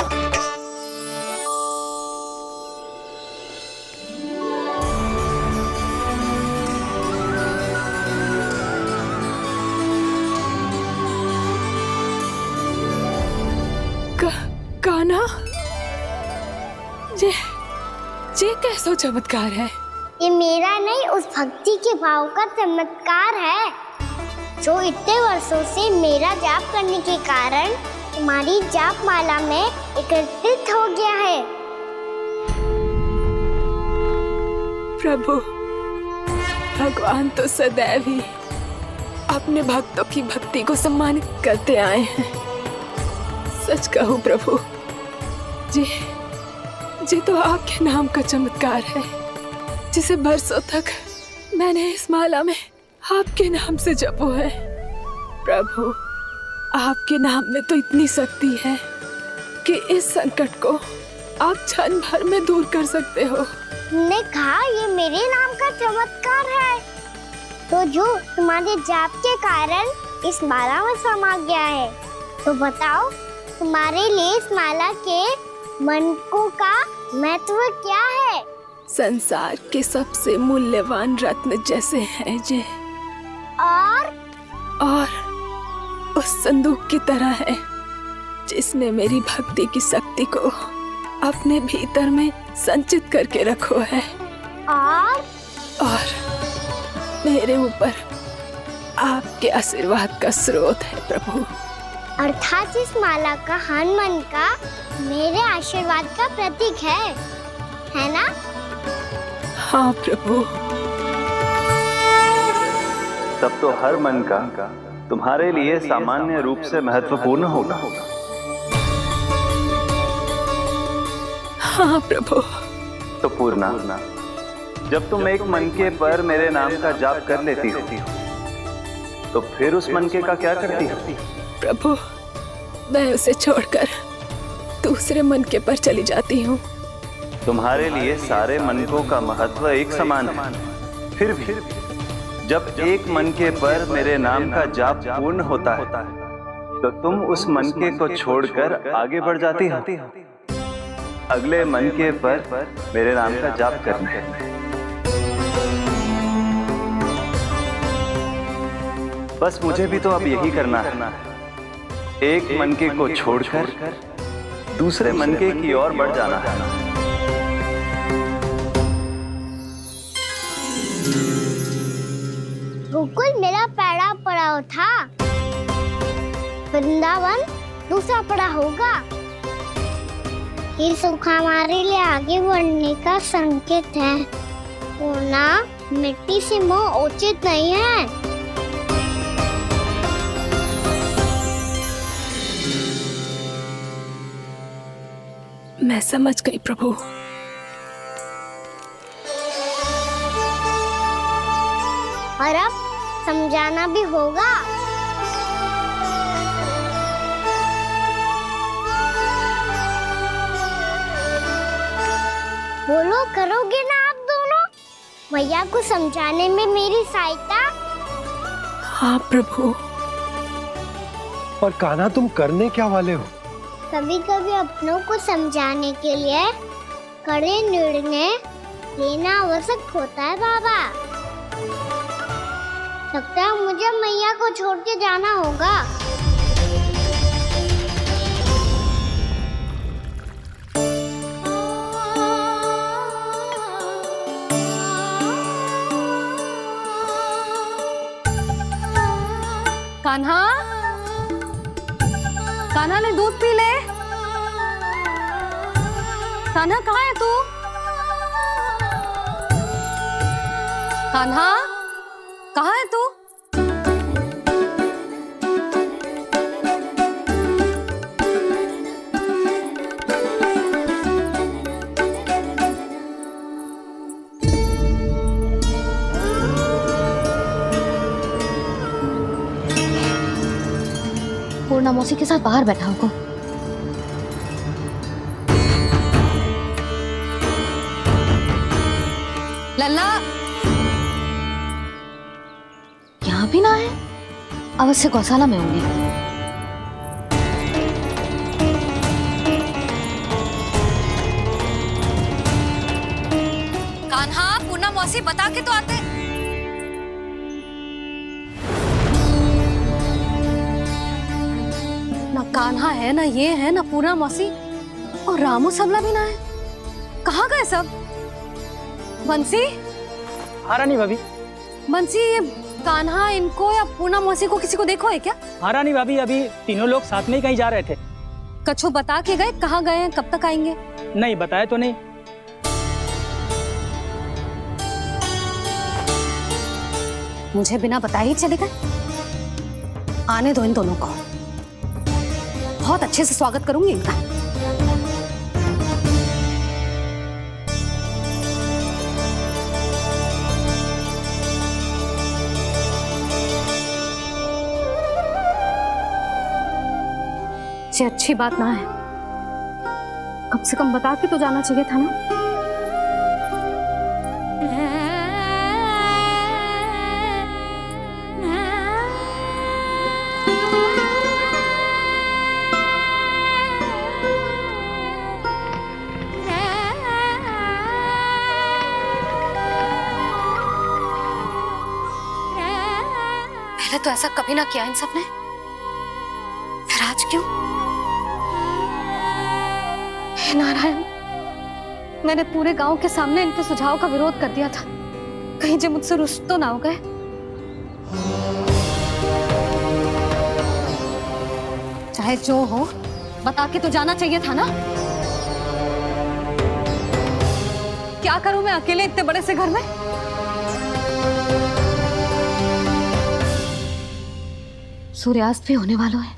कान्हा, ये कैसा चमत्कार है? ये मेरा नहीं, उस भक्ति के भाव का चमत्कार है जो इतने वर्षों से मेरा जाप करने के कारण तुम्हारी जाप माला में एकत्रित हो गया है। प्रभु, भगवान तो सदैव ही अपने भक्तों की भक्ति को सम्मानित करते आए हैं। सच कहूं प्रभु, जी तो आपके नाम का चमत्कार है, जिसे बरसों तक मैंने इस माला में आपके नाम से जपो है। प्रभु, आपके नाम में तो इतनी शक्ति है कि इस संकट को आप क्षण भर में दूर कर सकते हो। तुमने कहा ये मेरे नाम का चमत्कार है, तो जो तुम्हारे जाप के कारण इस माला में समा गया है, तो बताओ तुम्हारे लिए इस माला के मनकों का महत्व क्या है? संसार के सबसे मूल्यवान रत्न जैसे हैं ये, और उस संदूक की तरह है जिसने मेरी भक्ति की शक्ति को अपने भीतर में संचित करके रखो है, और मेरे ऊपर आपके आशीर्वाद का स्रोत है प्रभु। अर्थात इस माला का हनुमान का मेरे आशीर्वाद का प्रतीक है ना? हाँ प्रभु। तब तो हर मन का तुम्हारे लिए सामान्य रूप से महत्वपूर्ण होगा। हाँ प्रभु। तो पूर्णा, जब तुम एक मनके पर मेरे नाम का जाप कर लेती हो, तो फिर उस मनके का क्या करती हो? प्रभु, मैं उसे छोड़कर दूसरे मनके पर चली जाती हूँ। तुम्हारे लिए सारे मनकों का महत्व एक समान है। फिर भी जब एक मनके पर मेरे नाम का जाप पूर्ण होता है, तो तुम उस मनके को छोड़कर आगे बढ़ जाती हो अगले मनके पर मेरे नाम का जाप करने। बस मुझे भी तो अब यही करना है, एक मनके को छोड़कर दूसरे मनके की ओर बढ़ जाना है। गोकुल मेरा पहला पड़ाव था, वृंदावन दूसरा पड़ाव होगा। ये सुख हमारे लिए आगे बढ़ने का संकेत है, वरना मिट्टी से मोह उचित नहीं है। मैं समझ गई प्रभु। और अब समझाना भी होगा। बोलो, करोगे ना आप दोनों? मैया को समझाने में मेरी सहायता? हाँ प्रभु। पर कान्हा, तुम करने क्या वाले हो? कभी कभी अपनों को समझाने के लिए कड़े निर्णय लेना आवश्यक होता है बाबा। लगता है मुझे मैया को छोड़ के जाना होगा। कान्हा, कान्हा ने दूध पी ले। कान्हा कहाँ है तू? कान्हा, कहाँ है तू? पूर्णा मौसी के साथ बाहर बैठा होगा। लल्ला, यहाँ भी ना है, अवश्य गौशाला में होंगे। मौसी बता के तो आते। ना कान्हा है, ना ये है, ना पूर्णा मौसी, और रामू सबला भी ना है। कहाँ गए सब? बंसी? हाँ रानी भाभी। बंसी, ये कान्हा इनको या पूर्णा मौसी को किसी को देखो है क्या? हाँ रानी भाभी, अभी तीनों लोग साथ में ही कहीं जा रहे थे। कछु बता के गए कहाँ गए हैं, कब तक आएंगे? नहीं बताया तो नहीं। मुझे बिना बताए ही चले गए? आने दो इन दोनों को, बहुत अच्छे से स्वागत करूंगी इनका। ये अच्छी बात ना है, कम से कम बता के तो जाना चाहिए था ना। पहले तो ऐसा कभी ना किया इन सब ने, फिर आज क्यों? हे नारायण, मैंने पूरे गांव के सामने इनके सुझाव का विरोध कर दिया था, कहीं जो मुझसे रुष्ट तो ना हो गए। चाहे जो हो, बता के तो जाना चाहिए था ना। क्या करूं मैं अकेले इतने बड़े से घर में? सूर्यास्त भी होने वाला है,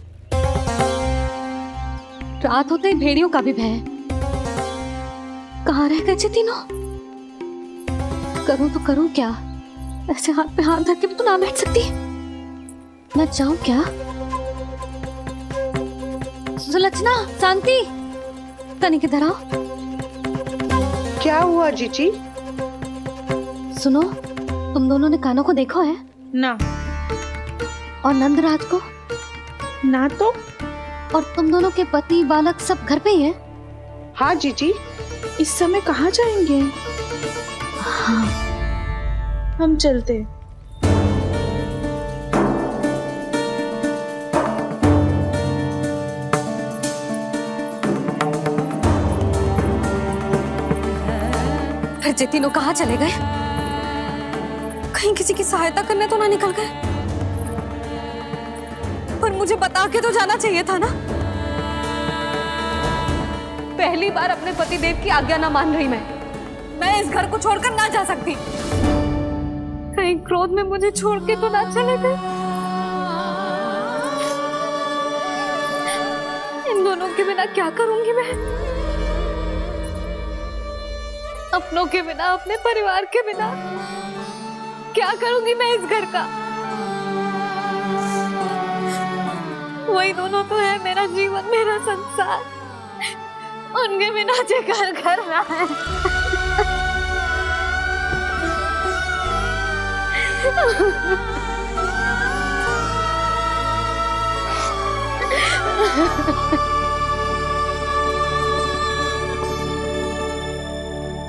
रात होते ही भेड़ियों का भी भय है। कहाँ रह गए तीनों? करूं तो करूं क्या? ऐसे हाथ पे हाथ धर के भी तो ना बैठ सकती। मैं जाऊं क्या? सुलक्षणा, शांति, तनिक इधर आओ। क्या हुआ जीजी? सुनो, तुम दोनों ने कान्हा को देखा है? ना। और नंदराज को? ना तो। और तुम दोनों के पति बालक सब घर पे ही हैं? हाँ जीजी, इस समय कहाँ जाएंगे? हाँ। हम चलते। फिर ये तीनों कहाँ चले गए? कहीं किसी की सहायता करने तो ना निकल गए? पर मुझे बता के तो जाना चाहिए था ना। पहली बार अपने पतिदेव की आज्ञा ना मान रही मैं इस घर को छोड़कर ना जा सकती। कहीं क्रोध में मुझे छोड़ के तो ना चले गए। इन दोनों के बिना क्या करूंगी मैं? अपनों के बिना, अपने परिवार के बिना क्या करूंगी मैं इस घर का? वही दोनों तो है मेरा जीवन, मेरा संसार। उनके बिना जे घर घर रहा है।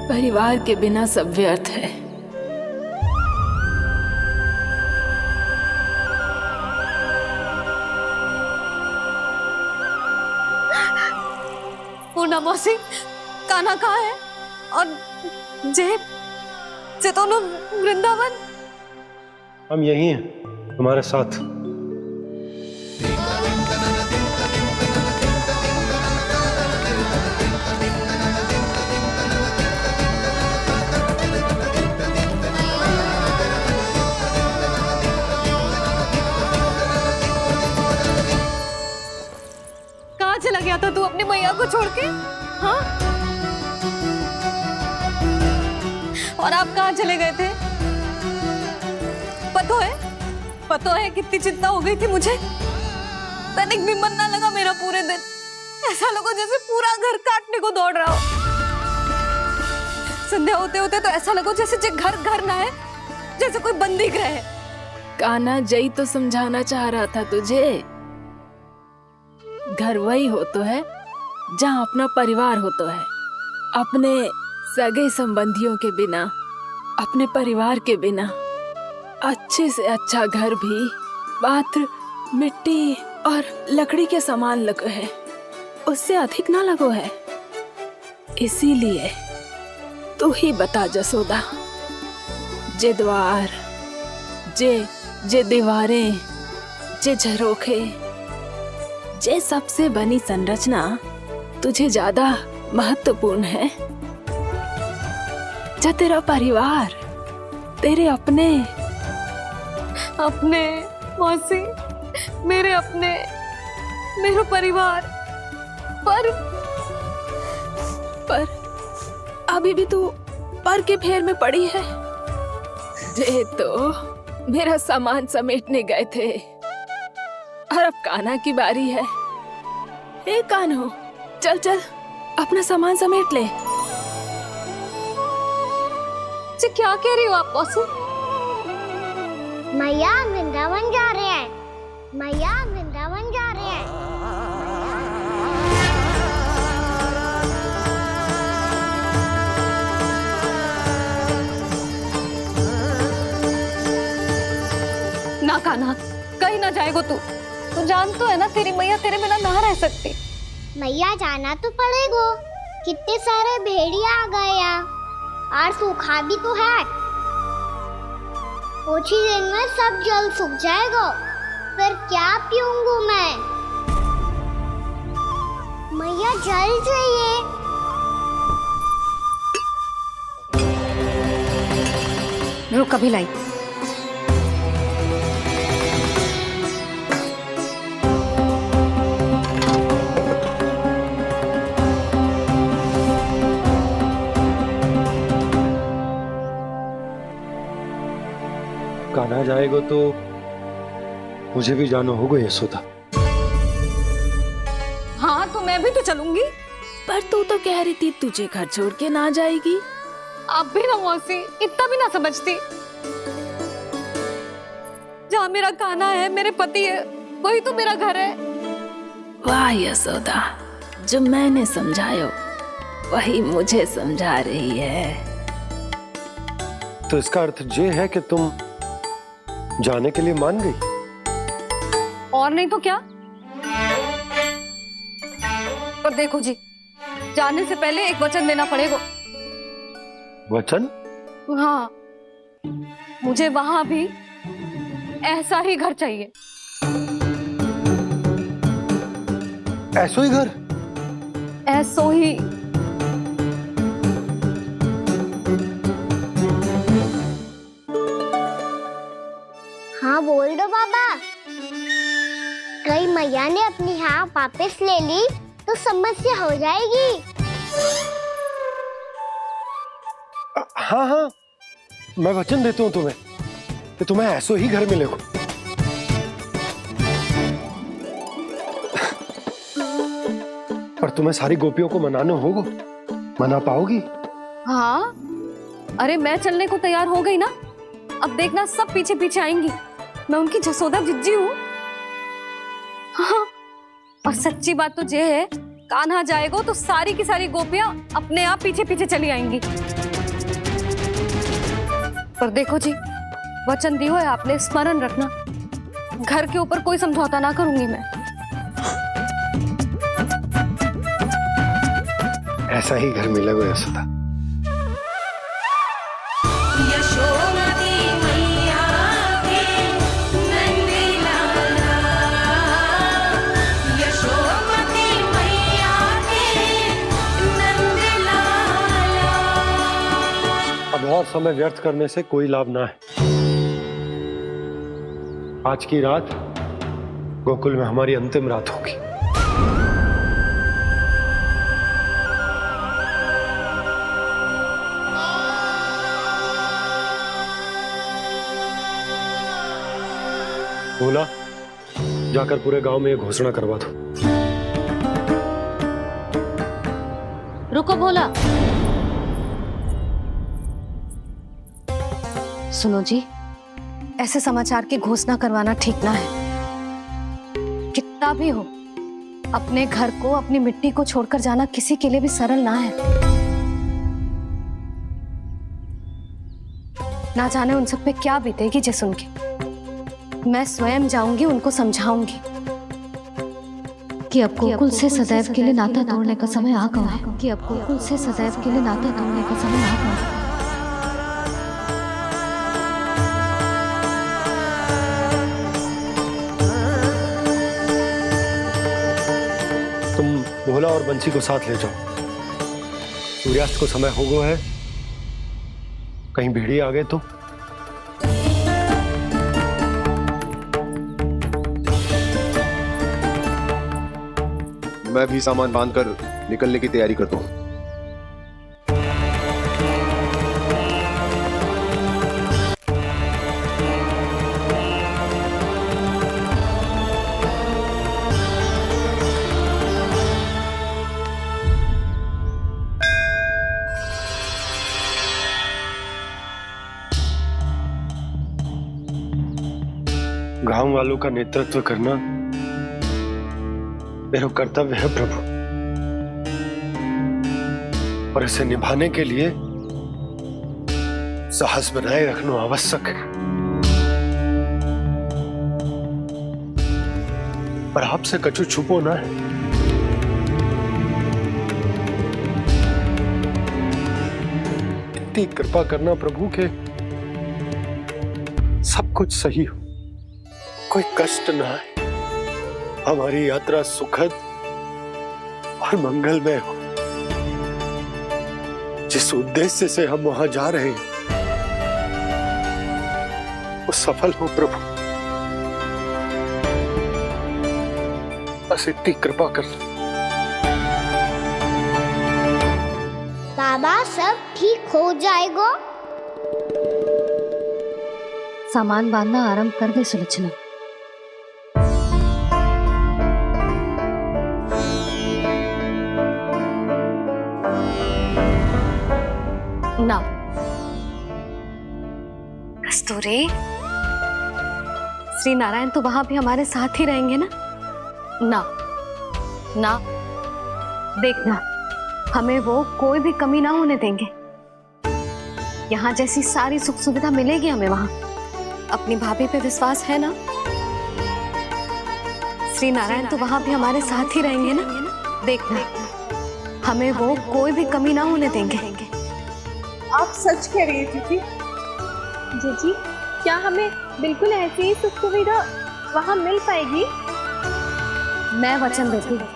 परिवार के बिना सब व्यर्थ है। पूर्णा मौसी, कान्हा कहाँ है? और जे दोनों वृंदावन? हम यही हैं, तुम्हारे साथ। कहाँ चला गया था तू अपनी मैया को छोड़ के? हाँ? और आप कहाँ चले गए थे? पता है कितनी चिंता हो गई थी मुझे। तनिक भी मन ना लगा मेरा पूरे दिन। ऐसा लगा जैसे पूरा घर काटने को दौड़ रहा हो। संध्या होते होते तो ऐसा लगा जैसे घर घर ना है, जैसे कोई बंदी गृह है। कान्हा जई तो समझाना चाह रहा था तुझे। घर वही हो तो है जहाँ अपना परिवार हो तो है। अपने सगे संबंधियों के बिना अपने परिवार के बिना अच्छे से अच्छा घर भी पात्र मिट्टी और लकड़ी के सामान लगो है, उससे अधिक ना लगो है। इसीलिए तू ही बता जसोदा, जे द्वार, जे दीवारें, जे झरोखे, जे सबसे बनी संरचना तुझे ज्यादा महत्वपूर्ण है? जा तेरा परिवार, तेरे अपने मौसी, मेरे अपने, मेरा परिवार, पर अभी भी तू पर के फेर में पड़ी है। जे तो मेरा सामान समेटने गए थे और अब कान्हा की बारी है। हे कान्हो, चल चल अपना सामान समेट ले। जी क्या कह रही हो आप मौसी? मैया वृंदावन जा रहे हैं, मैया वृंदावन जा रहे हैं। ना कान्हा, कहीं ना जाएगो तू जान तो है ना तेरी मैया तेरे बिना ना रह सकती। मैया जाना तो पड़ेगा, कितने सारे भेड़िया आ गए यहाँ और सूखा भी तो है। कुछ ही दिन में सब जल सूख जाएगा, फिर क्या पीऊंगा मैं? मैया जल चाहिए। रुक अभी लाई। कान्हा जाएगा तो मुझे भी जाना होगा यशोदा। हाँ तो मैं भी तो चलूंगी। पर तू तो कह रही थी तुझे घर छोड़ के ना जाएगी। आप भी ना मौसी, इतना भी ना समझती। जहाँ मेरा कान्हा है, मेरे पति है, वही तो मेरा घर है। वाह यशोदा, जो मैंने समझायो वही मुझे समझा रही है। तो इसका अर्थ ये है कि तुम जाने के लिए मान गई? और नहीं तो क्या। पर देखो जी, जाने से पहले एक वचन देना पड़ेगा। वचन? हाँ, मुझे वहां भी ऐसा ही घर चाहिए। ऐसो ही घर? ऐसो ही। हाँ बोल दो बाबा। कहीं मैया ने अपनी हाँ वापस ले ली तो समस्या हो जाएगी। हाँ हाँ, मैं वचन देता हूँ तुम्हें कि तुम्हें ऐसो ही घर मिलेगा। पर तुम्हें सारी गोपियों को मनाना होगा। मना पाओगी? हाँ, अरे मैं चलने को तैयार हो गई ना। अब देखना सब पीछे पीछे आएंगी। मैं उनकी जसोदा जिज्जी हूँ। हाँ, और सच्ची बात तो ये है, कान्हा जाएगा तो सारी की सारी गोपियां अपने आप पीछे पीछे चली आएंगी। पर देखो जी, वचन दियो है आपने, स्मरण रखना। घर के ऊपर कोई समझौता ना करूंगी मैं। ऐसा ही घर मिलेगा यशोदा। अब और समय व्यर्थ करने से कोई लाभ ना है। आज की रात गोकुल में हमारी अंतिम रात होगी। बोला, जाकर पूरे गांव में ये घोषणा करवा दो। रुको भोला। सुनो जी, ऐसे समाचार की घोषणा करवाना ठीक ना है। कितना भी हो, अपने घर को, अपनी मिट्टी को छोड़कर जाना किसी के लिए भी सरल ना है। ना जाने उन सब पे क्या बीतेगी जे सुन के। मैं स्वयं जाऊंगी, उनको समझाऊंगी कि अब गोकुल से सदैव के लिए नाता तोड़ने का समय आ गया है, कि अब गोकुल से सदैव के लिए नाता तोड़ने का समय आ गया है। तुम भोला और बंसी को साथ ले जाओ। सूर्यास्त को समय हो गया है, कहीं भेड़िए आ गए तो। मैं भी सामान बांधकर निकलने की तैयारी करता हूँ। गांव वालों का नेतृत्व करना मेरा कर्तव्य है प्रभु, और इसे निभाने के लिए साहस बनाए रखना आवश्यक है। पर आपसे कछु छुपो ना है। इतनी कृपा करना प्रभु के सब कुछ सही हो, कोई कष्ट ना है, हमारी यात्रा सुखद और मंगलमय हो। जिस उद्देश्य से हम वहां जा रहे हैं वो सफल हो प्रभु, बस इतनी कृपा कर। बाबा सब ठीक हो जाएगा। सामान बांधना आरंभ कर दे सुलोचना। ना कस्तूरी, श्री नारायण तो वहां भी हमारे साथ ही रहेंगे ना? ना ना, देखना हमें वो कोई भी कमी ना होने देंगे। यहाँ जैसी सारी सुख सुविधा मिलेगी हमें वहां। अपनी भाभी पे विश्वास है ना? श्री नारायण तो वहां भी हमारे साथ ही रहेंगे ना? देखना हमें वो कोई भी कमी ना होने देंगे। आप सच कह रही थी जीजी, क्या हमें बिल्कुल ऐसी ही सुख सुविधा वहाँ मिल पाएगी? मैं वचन देती हूँ,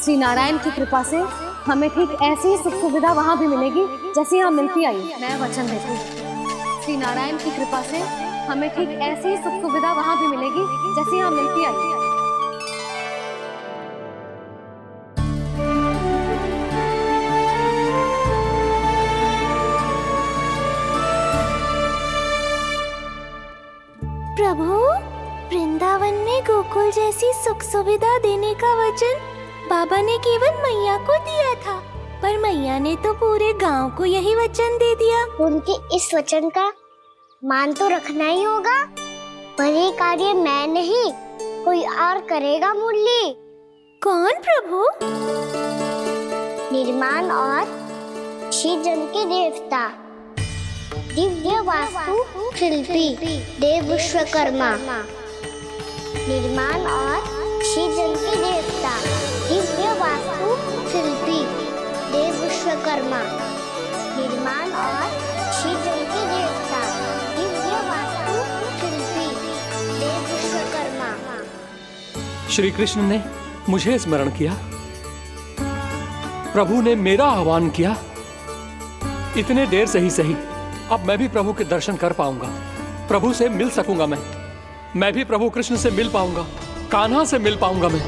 श्री नारायण की कृपा से हमें ठीक ऐसी ही सुख सुविधा वहाँ भी मिलेगी जैसी यहाँ मिलती आई। मैं वचन देती हूँ, श्री नारायण की कृपा से हमें ठीक ऐसी ही सुख सुविधा वहाँ भी मिलेगी जैसी यहाँ मिलती आई। प्रभु, वृंदावन में गोकुल जैसी सुख सुविधा देने का वचन बाबा ने केवल मैया को दिया था, पर मैया ने तो पूरे गांव को यही वचन दे दिया। उनके इस वचन का मान तो रखना ही होगा, पर ये कार्य मैं नहीं कोई और करेगा। मुरली कौन प्रभु? निर्माण और सृजन के देवता, दिव्य वास्तु शिल्पी देव विश्वकर्मा। निर्माण और सृजन के देवता, दिव्य वास्तु शिल्पी देव विश्वकर्मा। निर्माण और सृजन के देवता, दिव्य वास्तु शिल्पी देव विश्वकर्मा। श्री कृष्ण ने मुझे स्मरण किया, प्रभु ने मेरा आह्वान किया। इतने देर से ही सही, अब मैं भी प्रभु के दर्शन कर पाऊंगा, प्रभु से मिल सकूंगा। मैं भी प्रभु कृष्ण से मिल पाऊंगा, कान्हा से मिल पाऊंगा मैं।